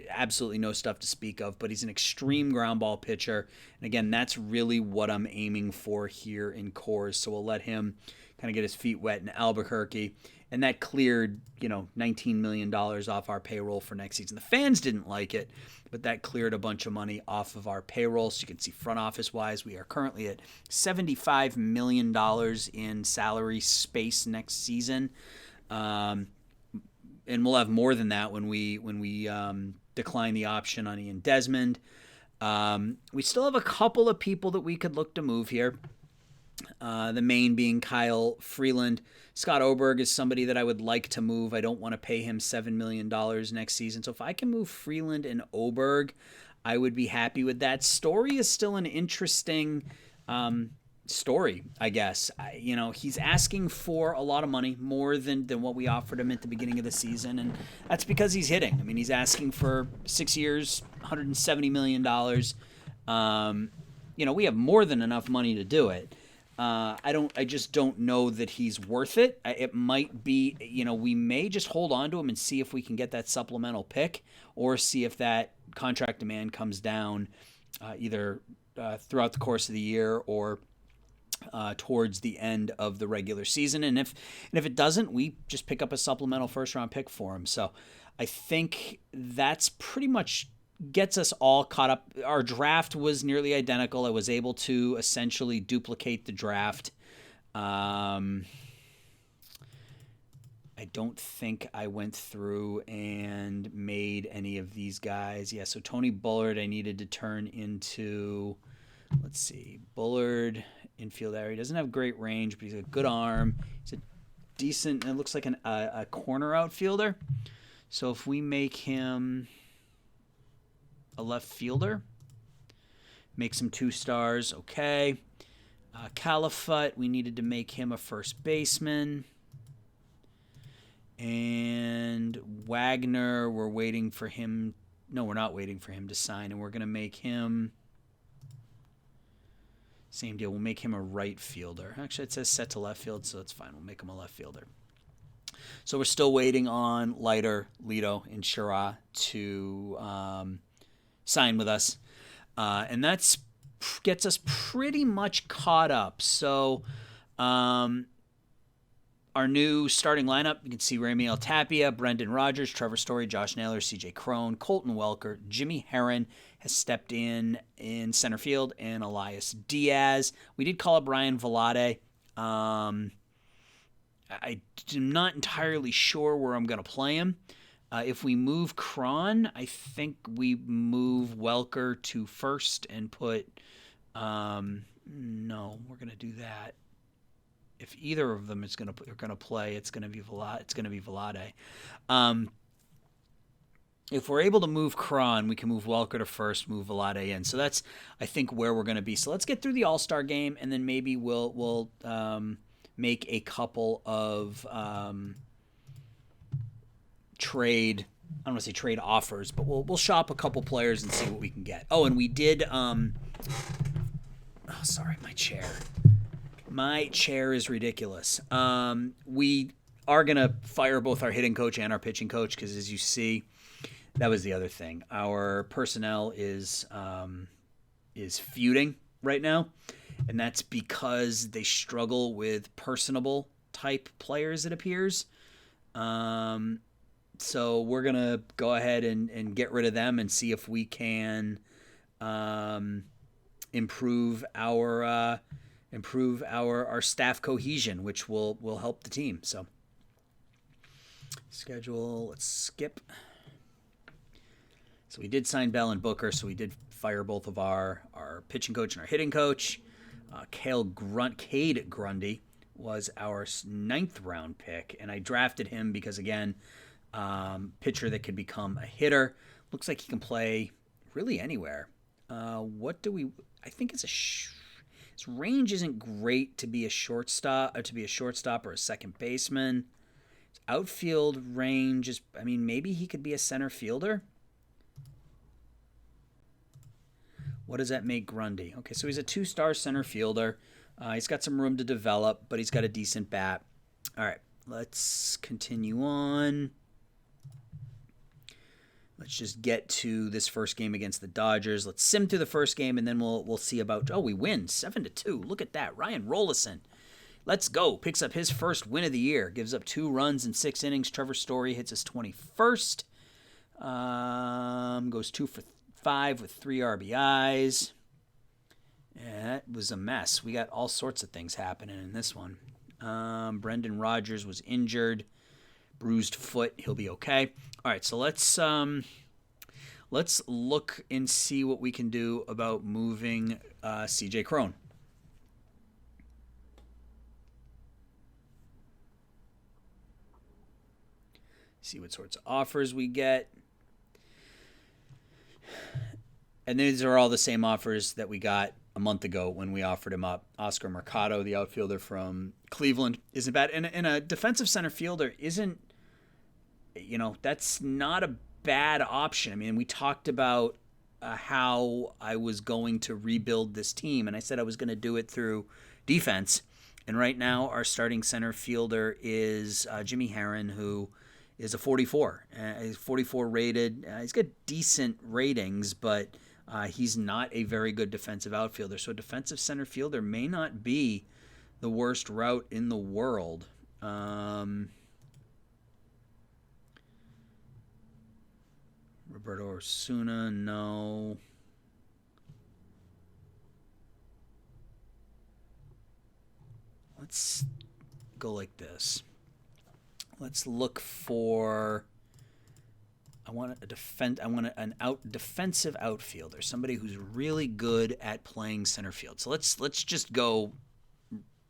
absolutely no stuff to speak of, but he's an extreme ground ball pitcher. And again, that's really what I'm aiming for here in Coors. So we'll let him kind of get his feet wet in Albuquerque. And that cleared, $19 million off our payroll for next season. The fans didn't like it, but that cleared a bunch of money off of our payroll. So you can see front office-wise, we are currently at $75 million in salary space next season. And we'll have more than that when we decline the option on Ian Desmond. We still have a couple of people that we could look to move here. The main being Kyle Freeland. Scott Oberg is somebody that I would like to move. I don't want to pay him $7 million next season. So if I can move Freeland and Oberg, I would be happy with that. Story is still an interesting story, I guess. He's asking for a lot of money, more than what we offered him at the beginning of the season, and that's because he's hitting. I mean, he's asking for 6 years, $170 million. We have more than enough money to do it. I just don't know that he's worth it. It might be, we may just hold on to him and see if we can get that supplemental pick, or see if that contract demand comes down either throughout the course of the year or towards the end of the regular season. And if it doesn't, we just pick up a supplemental first round pick for him. So I think that's pretty much gets us all caught up. Our draft was nearly identical. I was able to essentially duplicate the draft. I don't think I went through and made any of these guys. Yeah, so Tony Bullard I needed to turn into, let's see, Bullard, infield area. He doesn't have great range, but he's a good arm. He's a decent, it looks like a corner outfielder. So if we make him a left fielder, makes him 2 stars, okay. Califut, we needed to make him a first baseman. And Wagner, we're waiting for him. No, we're not waiting for him to sign, and we're going to make him, same deal, we'll make him a right fielder. Actually, it says set to left field, so it's fine. We'll make him a left fielder. So we're still waiting on Leiter, Lito, and Shira to sign with us. And that's gets us pretty much caught up. So our new starting lineup, you can see Raimiel Tapia, Brendan Rodgers, Trevor Story, Josh Naylor, CJ Crone, Colton Welker, Jimmy Herron has stepped in center field, and Elias Diaz. We did call up Ryan Velade. I'm not entirely sure where I'm going to play him. If we move Cron, I think we move Welker to first and put. No, we're going to do that. If either of them are going to play, it's going to be Velade. If we're able to move Cron, we can move Welker to first, move Velade in. So that's, I think, where we're going to be. So let's get through the All-Star game, and then maybe we'll make a couple of trade. I don't want to say trade offers, but we'll shop a couple players and see what we can get. Oh, and we did. Sorry, my chair. My chair is ridiculous. We are going to fire both our hitting coach and our pitching coach because, as you see, that was the other thing. Our personnel is feuding right now, and that's because they struggle with personable type players, it appears. So we're going to go ahead and get rid of them and see if we can improve our staff cohesion, which will help the team. So schedule, let's skip. So we did sign Bell and Booker, so we did fire both of our pitching coach and our hitting coach. Cade Grundy was our 9th round pick, and I drafted him because, again, pitcher that could become a hitter. Looks like he can play really anywhere. I think it's his range isn't great to be a shortstop or a second baseman. His outfield range is, maybe he could be a center fielder. What does that make Grundy? Okay, so he's a 2-star center fielder. He's got some room to develop, but he's got a decent bat. All right, let's continue on. Let's just get to this first game against the Dodgers. Let's sim through the first game, and then we'll see about. Oh, we win 7-2. Look at that, Ryan Rollison. Let's go. Picks up his first win of the year. Gives up 2 runs in 6 innings. Trevor Story hits his 21st. Goes 2 for 5 with 3 RBIs. Yeah, that was a mess. We got all sorts of things happening in this one. Brendan Rodgers was injured. Bruised foot. He'll be okay. All right, so let's look and see what we can do about moving CJ Crone. See what sorts of offers we get. And these are all the same offers that we got a month ago when we offered him up. Oscar Mercado, the outfielder from Cleveland, isn't bad. And a defensive center fielder isn't, that's not a bad option. I mean, we talked about how I was going to rebuild this team, and I said I was going to do it through defense. And right now, our starting center fielder is Jimmy Herron, who is a 44. He's 44 rated. He's got decent ratings, but he's not a very good defensive outfielder. So a defensive center fielder may not be the worst route in the world. Roberto Osuna, no. Let's go like this. Let's look for. I want an defensive outfielder, somebody who's really good at playing center field. So let's just go,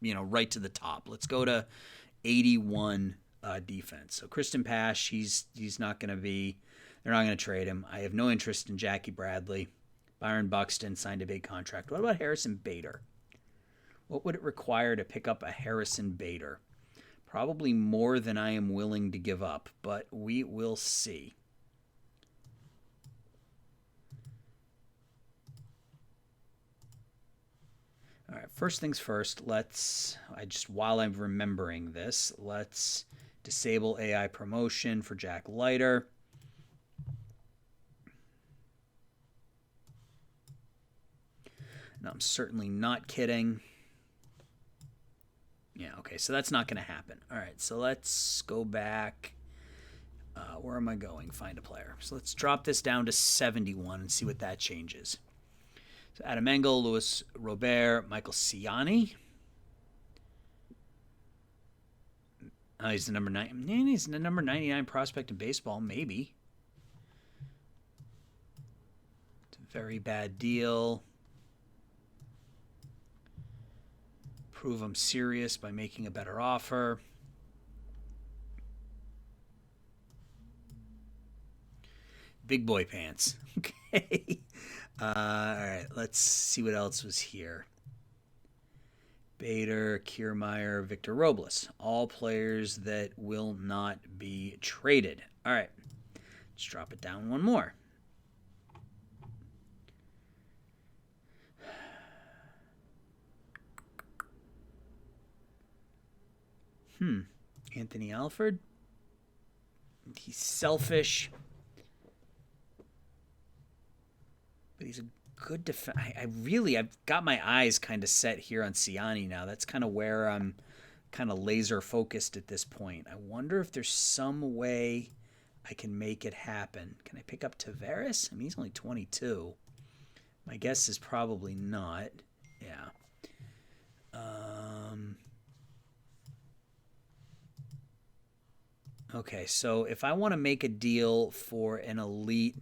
right to the top. Let's go to 81 defense. So Kristen Pash, he's not going to be. They're not going to trade him. I have no interest in Jackie Bradley. Byron Buxton signed a big contract. What about Harrison Bader? What would it require to pick up a Harrison Bader? Probably more than I am willing to give up, but we will see. All right, first things first, while I'm remembering this, let's disable AI promotion for Jack Leiter. No, I'm certainly not kidding. Yeah, okay, so that's not going to happen. All right, so let's go back. Where am I going? Find a player. So let's drop this down to 71 and see what that changes. So Adam Engel, Luis Robert, Michael Ciani. Oh, he's the number 9. He's the number 99 prospect in baseball, maybe. It's a very bad deal. Prove I'm serious by making a better offer. Big boy pants. Okay. All right, let's see what else was here. Bader, Kiermaier, Victor Robles. All players that will not be traded. All right. Let's drop it down one more. Anthony Alford. He's selfish. But he's a good defense. I've got my eyes kind of set here on Ciani now. That's kind of where I'm kind of laser focused at this point. I wonder if there's some way I can make it happen. Can I pick up Taveras? I mean, he's only 22. My guess is probably not. Yeah. Okay, so if I want to make a deal for an elite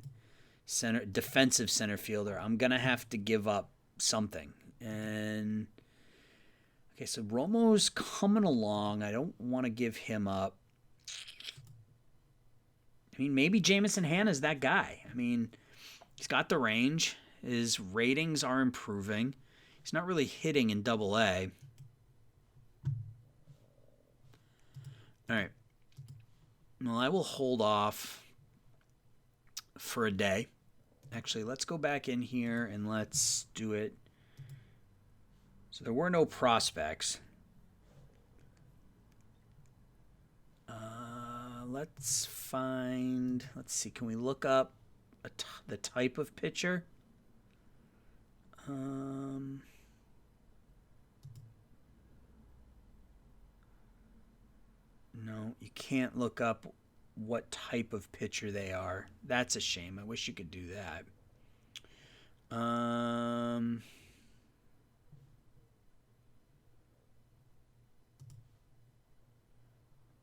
defensive center fielder, I'm going to have to give up something. And okay, so Romo's coming along. I don't want to give him up. I mean, maybe Jamison Hanna's that guy. I mean, he's got the range. His ratings are improving. He's not really hitting in Double-A. All right. Well, I will hold off for a day. Actually, let's go back in here and let's do it. So there were no prospects. Let's see, can we look up the type of pitcher? No, you can't look up what type of pitcher they are. That's a shame. I wish you could do that.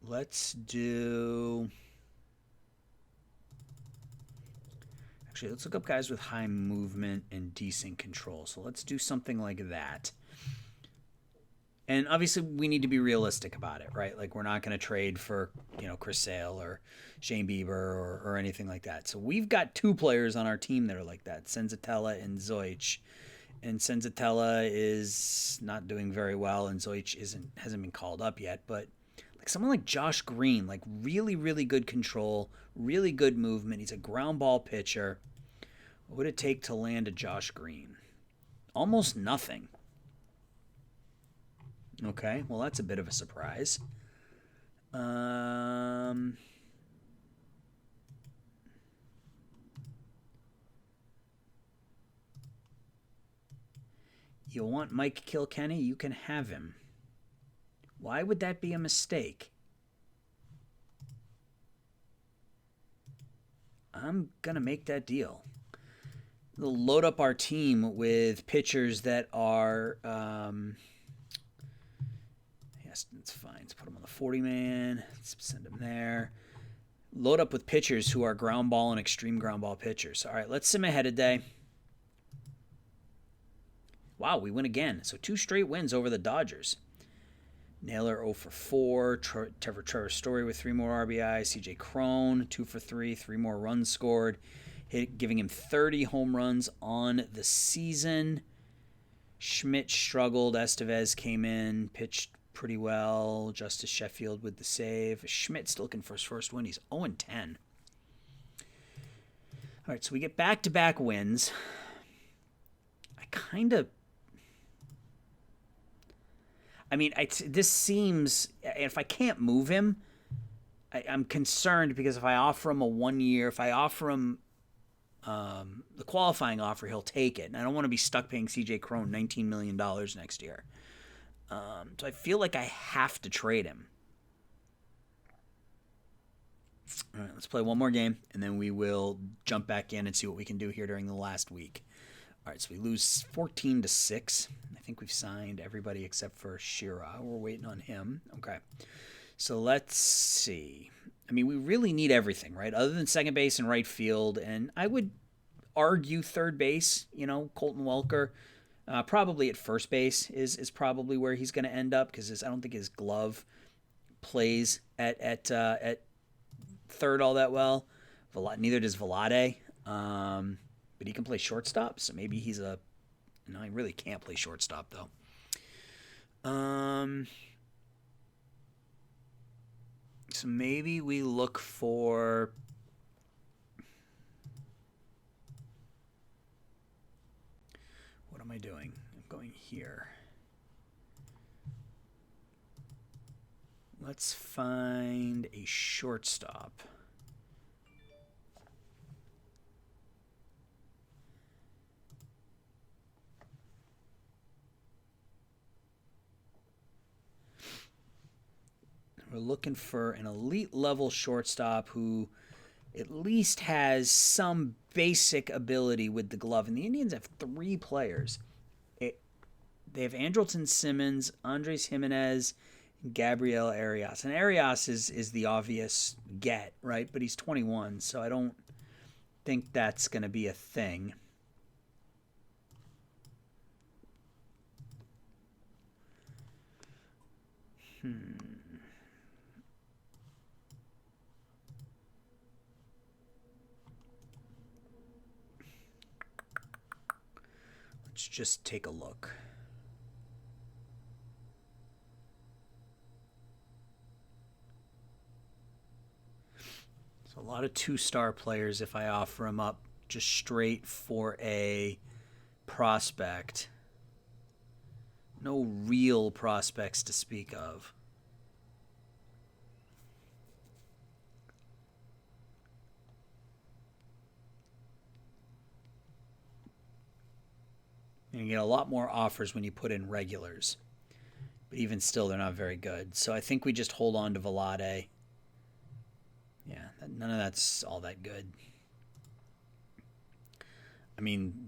Let's do... Actually, let's look up guys with high movement and decent control. So let's do something like that. And obviously, we need to be realistic about it, right? Like, we're not going to trade for, Chris Sale or Shane Bieber or anything like that. So we've got 2 players on our team that are like that, Senzatella and Zoich. And Senzatella is not doing very well, and Zoich hasn't been called up yet. But like someone like Josh Green, like really, really good control, really good movement. He's a ground ball pitcher. What would it take to land a Josh Green? Almost nothing. Okay, well, that's a bit of a surprise. You want Mike Kilkenny? You can have him. Why would that be a mistake? I'm going to make that deal. We'll load up our team with pitchers that are... yes, that's fine. Let's put them on the 40-man. Let's send them there. Load up with pitchers who are ground ball and extreme ground ball pitchers. All right, let's sim ahead today. Wow, we win again. So 2 straight wins over the Dodgers. Naylor 0 for 4. Trevor Story with 3 more RBIs. CJ Cron 2 for 3. 3 more runs scored. Giving him 30 home runs on the season. Schmidt struggled. Estevez came in, pitched pretty well. Justice Sheffield with the save. Schmidt's looking for his first win. He's 0-10. All right, so we get back-to-back wins. This seems, if I can't move him, I'm concerned because if I offer him a 1 year, if I offer him the qualifying offer, he'll take it. And I don't want to be stuck paying CJ Cron $19 million next year. So I feel like I have to trade him. All right, let's play one more game, and then we will jump back in and see what we can do here during the last week. All right, so we lose 14-6. I think we've signed everybody except for Shira. We're waiting on him. Okay, so let's see. We really need everything, right? Other than second base and right field, and I would argue third base. Colton Welker, probably at first base is probably where he's going to end up because I don't think his glove plays at third all that well. Neither does Vlade. But he can play shortstop, so maybe he's he really can't play shortstop, though. So maybe we look for... What am I doing? I'm going here. Let's find a shortstop. We're looking for an elite level shortstop who at least has some basic ability with the glove. And the Indians have 3 players. They have Andrelton Simmons, Andres Jimenez, and Gabriel Arias. And Arias is the obvious get, right? But he's 21, so I don't think that's going to be a thing. Let's just take a look. So a lot of 2-star players if I offer them up just straight for a prospect. No real prospects to speak of. And you get a lot more offers when you put in regulars. But even still, they're not very good. So I think we just hold on to Vlade. Yeah, none of that's all that good.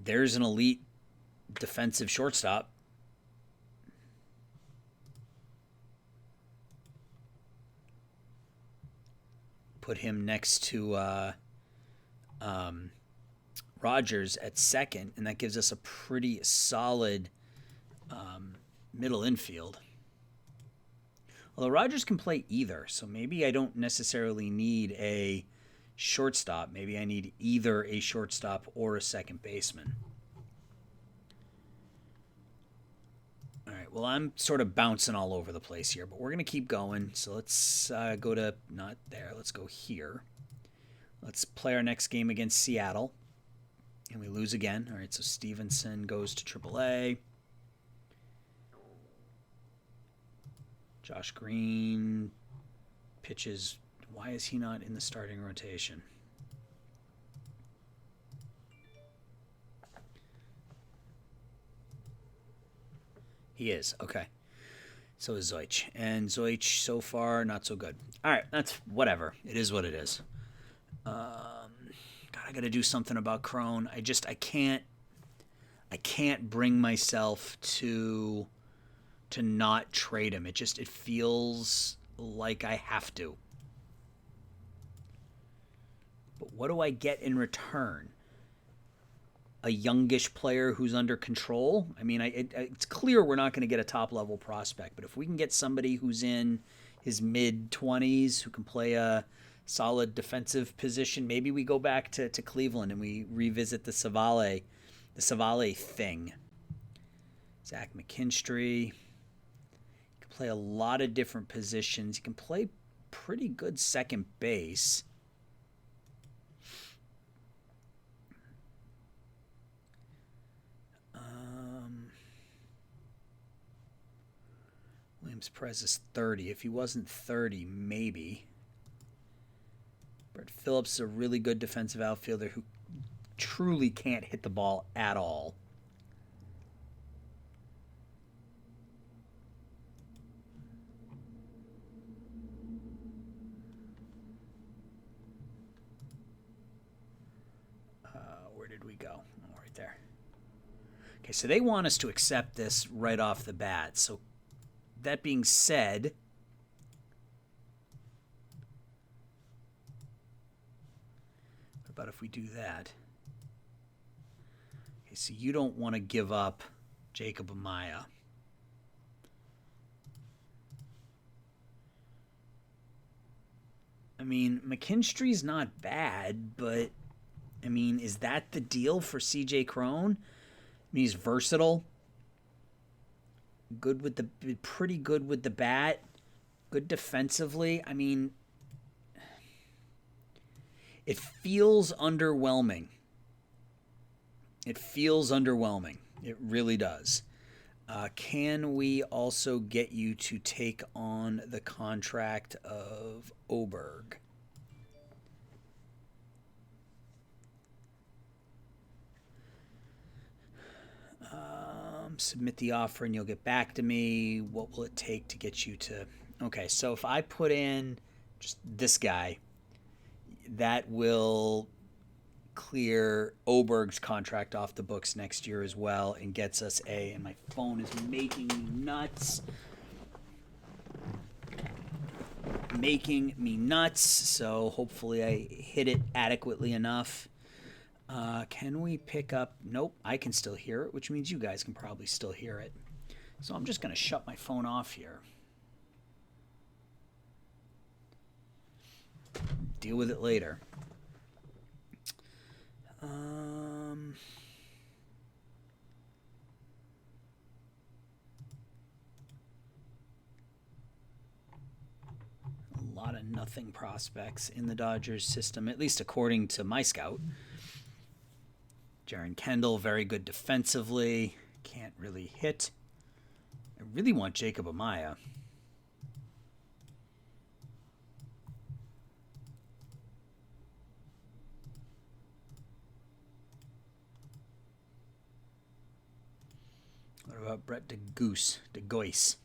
There's an elite defensive shortstop. Put him next to Rogers at second, and that gives us a pretty solid middle infield. Although Rogers can play either, so maybe I don't necessarily need a shortstop. Maybe I need either a shortstop or a second baseman. All right, well, I'm sort of bouncing all over the place here, but we're going to keep going. So let's go to, not there, let's go here. Let's play our next game against Seattle. And we lose again. All right, so Stevenson goes to AAA. Josh Green pitches. Why is he not in the starting rotation? He is. Okay. So is Zoich. And Zoich so far, not so good. All right, that's whatever. It is what it is. God, I got to do something about Crone. I can't bring myself to not trade him. It feels like I have to. But what do I get in return? A youngish player who's under control? I mean, it's clear we're not going to get a top-level prospect, but if we can get somebody who's in his mid-20s who can play a solid defensive position, maybe we go back to Cleveland and we revisit the Savale thing. Zach Mckinstry. He can play a lot of different positions. He can play pretty good second base. Williams Perez is 30. If he wasn't 30, maybe. Brett Phillips is a really good defensive outfielder who truly can't hit the ball at all. Where did we go? Oh, right there. Okay, so they want us to accept this right off the bat. So that being said, what about if we do that? Okay, so you don't want to give up Jacob Amaya. I mean, McKinstry's not bad, but I mean, is that the deal for CJ Crone? I mean, he's versatile. Pretty good with the bat. Good defensively. I mean, it feels underwhelming. It really does. Can we also get you to take on the contract of Oberg? Submit the offer and you'll get back to me. What will it take to get you to... Okay, so if I put in just this guy, that will clear Oberg's contract off the books next year as well and gets us and my phone is making me nuts. So hopefully I hit it adequately enough. Can we pick up... Nope, I can still hear it, which means you guys can probably still hear it. So I'm just going to shut my phone off here. Deal with it later. A lot of nothing prospects in the Dodgers system, at least according to my scout. Jaron Kendall, very good defensively. Can't really hit. I really want Jacob Amaya. What about Brett DeGoise?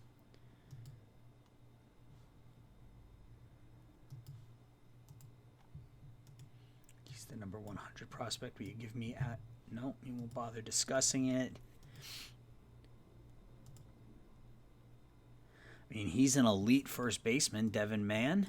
He's the number 100 prospect. Will you give me at... No, we won't bother discussing it. I mean, he's an elite first baseman, Devin Mann.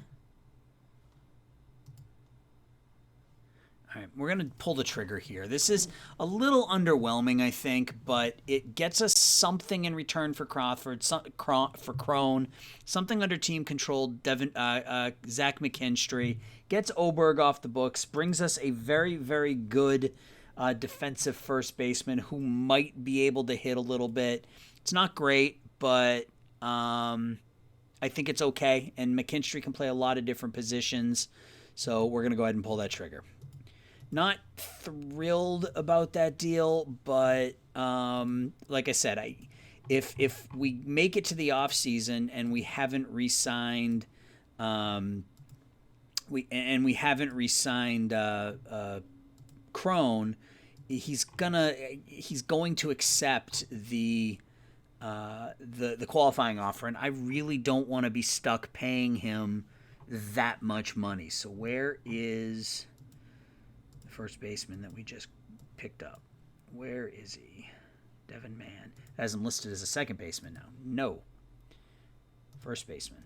All right, we're going to pull the trigger here. This is a little underwhelming, I think, but it gets us something in return for Crawford, for Crone, something under team control. Zach McKinstry gets Oberg off the books, brings us a very, very good defensive first baseman who might be able to hit a little bit. It's not great, but I think it's okay. And McKinstry can play a lot of different positions. So we're going to go ahead and pull that trigger. Not thrilled about that deal, but like I said, if we make it to the off season and we haven't re-signed, we haven't re-signed Crone, he's going to accept the qualifying offer, and I really don't want to be stuck paying him that much money. So where is the first baseman that we just picked up? Where is he? Devin Mann. Has him listed as a second baseman now. No. First baseman.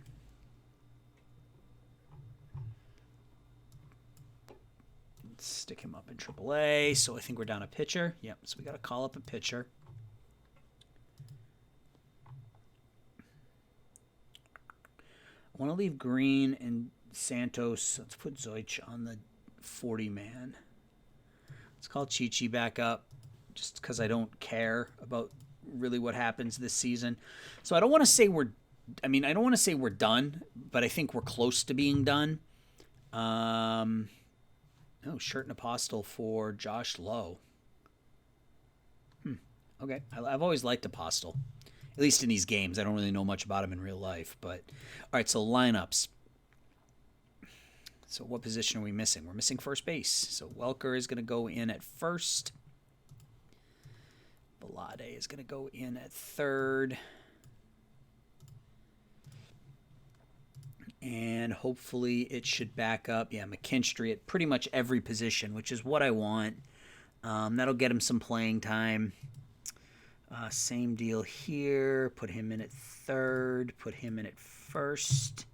Let's stick him up in AAA. So I think we're down a pitcher. Yep, so we got to call up a pitcher. I want to leave Green and Santos. Let's put Zoich on the 40-man. Let's call Chichi back up just because I don't care about really what happens this season. So I don't want to say we're done, but I think we're close to being done. Shirt and Apostle for Josh Lowe. Okay. I've always liked Apostle. At least in these games. I don't really know much about him in real life. But all right, so lineups. So what position are we missing? We're missing first base. So Welker is going to go in at first. Belade is going to go in at third. And hopefully it should back up. Yeah, McKinstry at pretty much every position, which is what I want. That'll get him some playing time. Same deal here. Put him in at third. Put him in at first.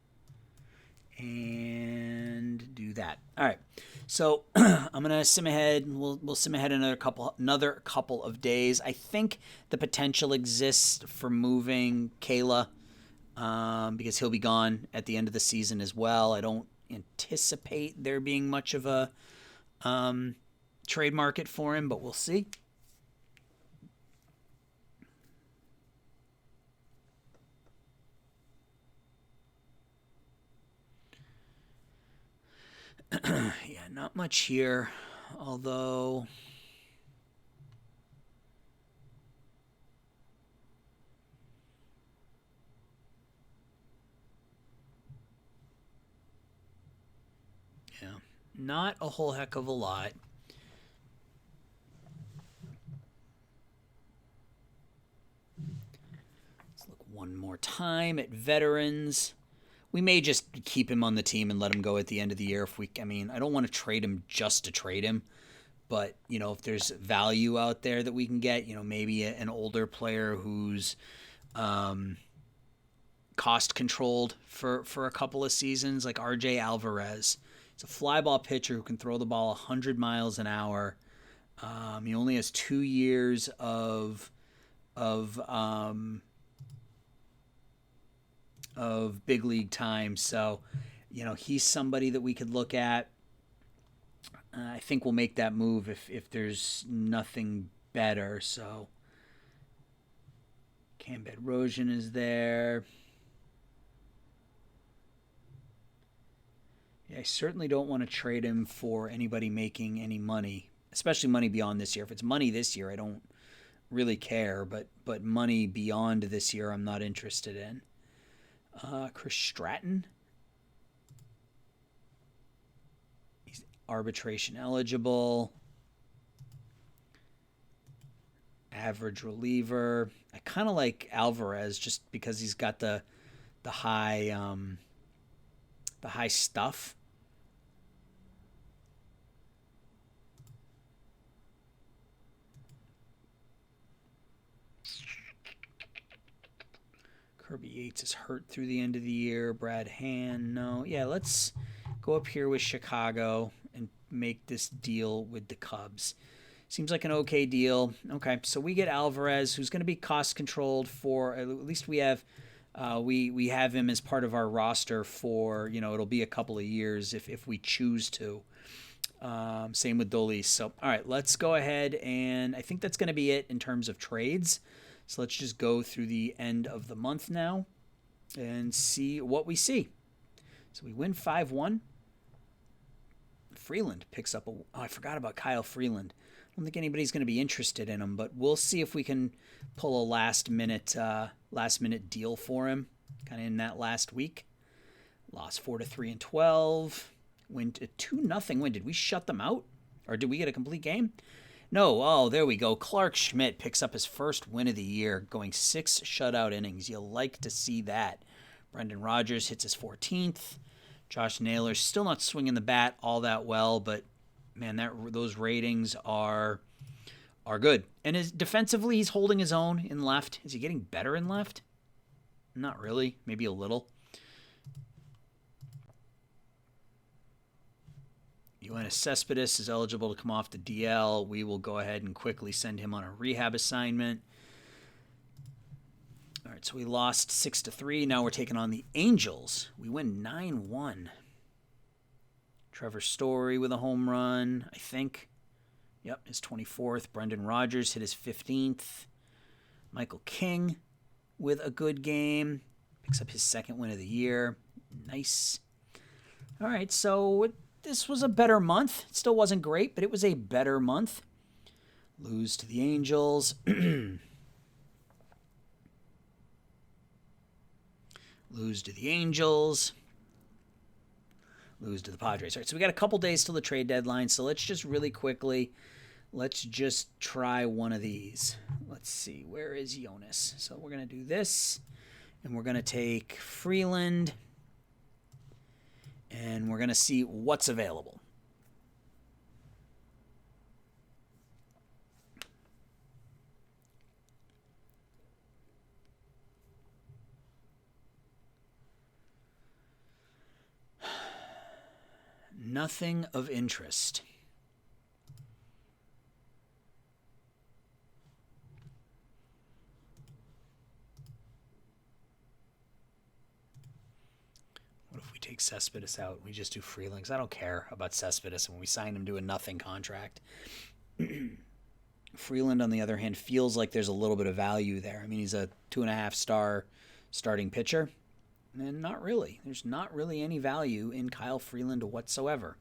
And do that. All right. So I'm gonna sim ahead. We'll sim ahead another couple of days. I think the potential exists for moving Kayla because he'll be gone at the end of the season as well. I don't anticipate there being much of a trade market for him, but we'll see. Yeah, not much here, although yeah, not a whole heck of a lot. Let's look one more time at veterans. We may just keep him on the team and let him go at the end of the year. I don't want to trade him just to trade him, but if there's value out there that we can get, maybe an older player who's cost controlled for a couple of seasons, like RJ Alvarez. He's a fly ball pitcher who can throw the ball 100 miles an hour. He only has 2 years of big league time. So, he's somebody that we could look at. I think we'll make that move if there's nothing better. So, Cam Bedrosian is there. Yeah, I certainly don't want to trade him for anybody making any money, especially money beyond this year. If it's money this year, I don't really care, but money beyond this year, I'm not interested in. Chris Stratton. He's arbitration eligible. Average reliever. I kind of like Alvarez just because he's got the high stuff. Kirby Yates is hurt through the end of the year. Brad Hand, no. Yeah, let's go up here with Chicago and make this deal with the Cubs. Seems like an okay deal. Okay, so we get Alvarez, who's going to be cost controlled for, at least we have him as part of our roster for, it'll be a couple of years if we choose to. Same with Dolis. So, all right, let's go ahead, and I think that's going to be it in terms of trades. So let's just go through the end of the month now and see what we see. So we win 5-1. Freeland picks up I forgot about Kyle Freeland. I don't think anybody's going to be interested in him, but we'll see if we can pull a last minute deal for him, kind of in that last week. Lost 4-3 and 12. Win 2-0 win. Did we shut them out, or did we get a complete game? No. Oh, there we go. Clark Schmidt picks up his first win of the year, going 6 shutout innings. You'll like to see that. Brendan Rodgers hits his 14th. Josh Naylor's still not swinging the bat all that well, but man, those ratings are good. And defensively, he's holding his own in left. Is he getting better in left? Not really. Maybe a little. Yoenis Cespedes is eligible to come off the DL. We will go ahead and quickly send him on a rehab assignment. All right, so we lost 6-3. Now we're taking on the Angels. We win 9-1. Trevor Story with a home run, I think. Yep, his 24th. Brendan Rodgers hit his 15th. Michael King with a good game. Picks up his second win of the year. Nice. All right, so this was a better month. It still wasn't great, but it was a better month. Lose to the Angels. Lose to the Angels. Lose to the Padres. All right, so we got a couple days till the trade deadline, so let's just really quickly, let's just try one of these. Let's see, where is Yoenis? So we're going to do this, and we're going to take Freeland, and we're going to see what's available. Nothing of interest. What if we take Cespedes out? We just do Freeland. I don't care about Cespedes when we sign him to a nothing contract. Freeland, on the other hand, feels like there's a little bit of value there. I mean, he's a 2.5-star starting pitcher. And not really. There's not really any value in Kyle Freeland whatsoever.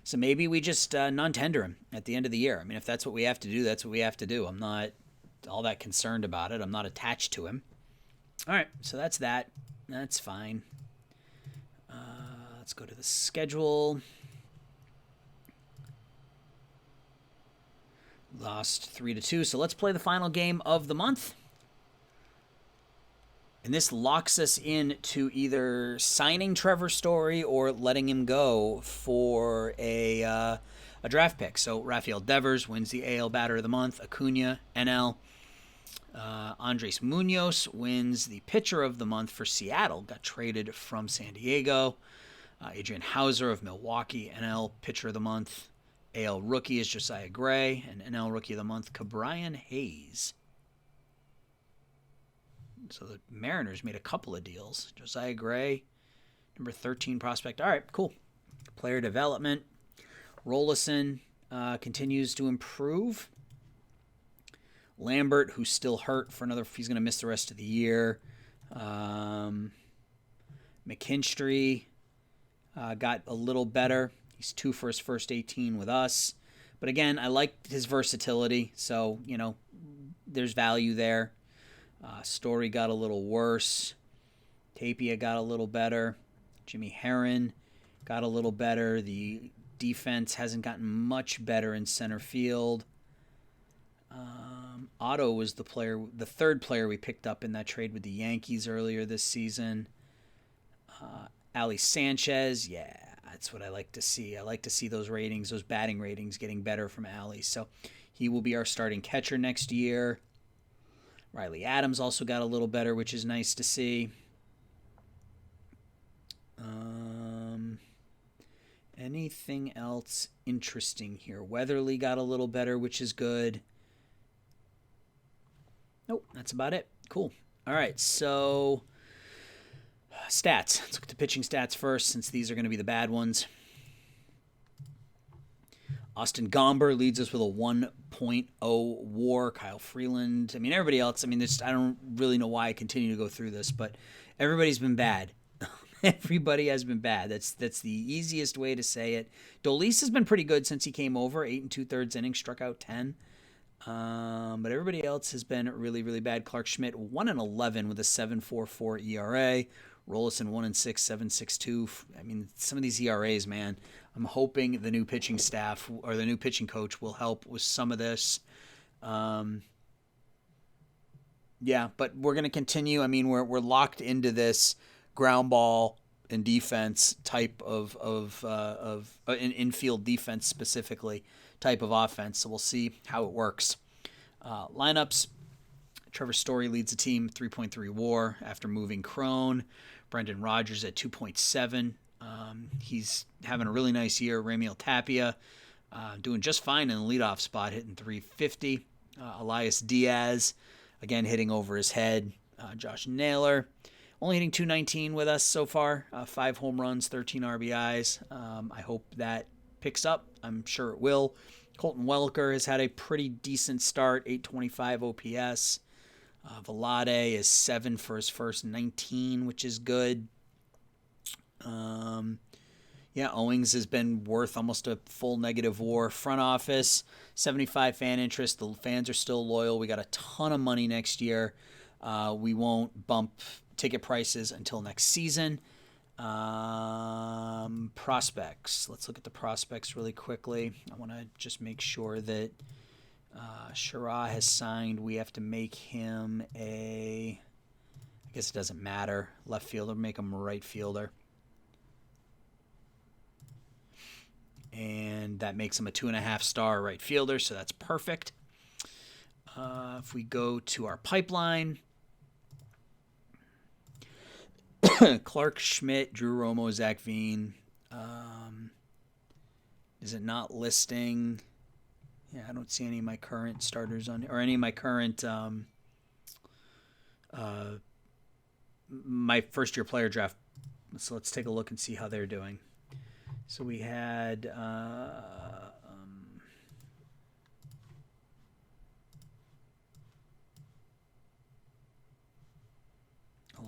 So maybe we just non-tender him at the end of the year. I mean, if that's what we have to do, that's what we have to do. I'm not all that concerned about it. I'm not attached to him. All right, so that's that. That's fine. Let's go to the schedule. Lost 3-2, so let's play the final game of the month. And this locks us into either signing Trevor Story or letting him go for a draft pick. So Rafael Devers wins the AL Batter of the Month. Acuna, NL. Andres Munoz wins the Pitcher of the Month for Seattle. Got traded from San Diego. Adrian Hauser of Milwaukee, NL Pitcher of the Month. AL Rookie is Josiah Gray. And NL Rookie of the Month, Cabrian Hayes. So the Mariners made a couple of deals. Josiah Gray, number 13 prospect. All right, cool. Player development. Rollison continues to improve. Lambert, who's still hurt for another, he's going to miss the rest of the year. Mckinstry got a little better. He's 2 for his first 18 with us. But again, I liked his versatility, so, there's value there. Story got a little worse. Tapia got a little better. Jimmy Herron got a little better. The defense hasn't gotten much better in center field. Otto was the third player we picked up in that trade with the Yankees earlier this season. Ali Sanchez, yeah, that's what I like to see. I like to see those ratings, those batting ratings getting better from Ali. So he will be our starting catcher next year. Riley Adams also got a little better, which is nice to see. Anything else interesting here? Weatherly got a little better, which is good. Nope, that's about it. Cool. All right, so stats. Let's look at the pitching stats first, since these are going to be the bad ones. Austin Gomber leads us with a 1.0 WAR. Kyle Freeland. I mean, everybody else. I mean, I don't really know why I continue to go through this, but everybody's been bad. Everybody has been bad. That's the easiest way to say it. Dolis has been pretty good since he came over. 8 2/3 innings, struck out 10. But everybody else has been really, really bad. Clark Schmidt 1-11 with a 7.44 ERA. Rollison 1-6, 7.62. I mean, some of these ERAs, man. I'm hoping the new pitching staff or the new pitching coach will help with some of this. Yeah, but we're going to continue. I mean, we're locked into this ground ball and defense type of infield defense specifically type of offense. So we'll see how it works. Lineups. Trevor Story leads the team, 3.3 WAR after moving Crone. Brendan Rodgers at 2.7. He's having a really nice year. Ramiel Tapia doing just fine in the leadoff spot, hitting 350. Elias Diaz, again, hitting over his head. Josh Naylor, only hitting 219 with us so far. 5 home runs, 13 RBIs. I hope that picks up. I'm sure it will. Colton Welker has had a pretty decent start, 825 OPS. Vlade is 7 for his first 19, which is good. Owings has been worth almost a full negative WAR. Front office, 75 fan interest. The fans are still loyal. We got a ton of money next year. We won't bump ticket prices until next season. Prospects. Let's look at the prospects really quickly. I want to just make sure that Shara has signed. We have to make him I guess it doesn't matter. Left fielder, make him a right fielder. And that makes him a 2.5-star right fielder, so that's perfect. If we go to our pipeline, Clark Schmidt, Drew Romo, Zach Veen. Is it not listing? Yeah, I don't see any of my current starters on, or any of my current my first-year player draft. So let's take a look and see how they're doing. So we had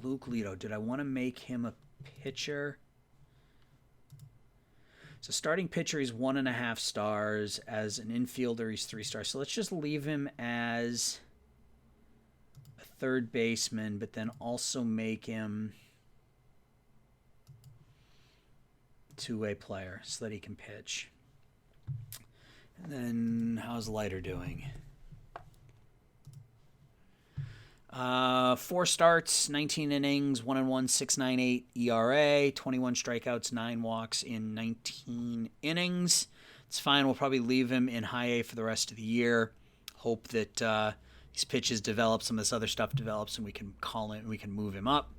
Luke Lito. Did I want to make him a pitcher? So starting pitcher, he's 1.5 stars. As an infielder, he's 3 stars. So let's just leave him as a third baseman, but then also make him two-way player so that he can pitch. And then how's Leiter doing? 4 starts, 19 innings, 1-1, 6.98 ERA, 21 strikeouts, 9 walks in 19 innings. It's fine. We'll probably leave him in high A for the rest of the year. Hope that these pitches develop, some of this other stuff develops, and we can call it, we can move him up.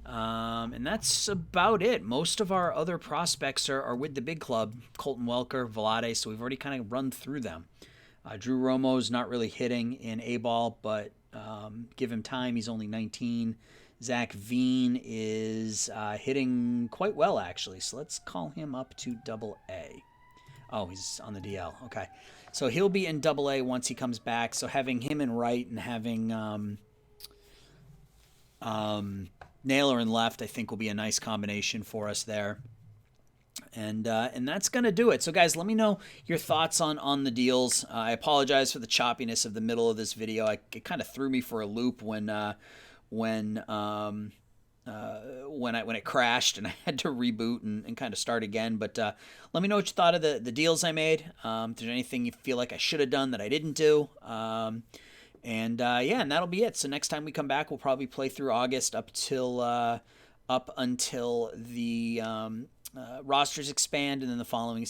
And that's about it. Most of our other prospects are with the big club, Colton Welker, Vlade, so we've already kind of run through them. Drew Romo's not really hitting in A-ball, but give him time. He's only 19. Zach Veen is hitting quite well, actually, so let's call him up to Double-A. Oh, he's on the DL. Okay. So he'll be in Double-A once he comes back, so having him in right and having Naylor in left, I think will be a nice combination for us there. And that's going to do it. So, guys, let me know your thoughts on the deals. I apologize for the choppiness of the middle of this video. It kind of threw me for a loop when it crashed and I had to reboot and kind of start again. But let me know what you thought of the deals I made. If there's anything you feel like I should have done that I didn't do. And that'll be it. So next time we come back, we'll probably play through August up until the rosters expand, and then the following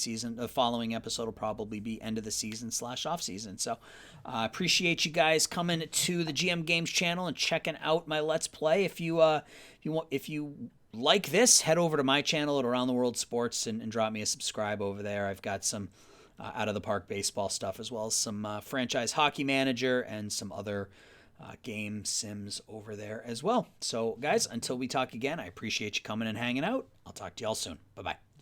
episode will probably be end of the season / off season. So I appreciate you guys coming to the GM Games channel and checking out my Let's Play. If you like this, head over to my channel at Around the World Sports and drop me a subscribe over there. I've got some out of the park baseball stuff, as well as some franchise hockey manager and some other game sims over there as well. So guys, until we talk again, I appreciate you coming and hanging out. I'll talk to y'all soon. Bye-bye.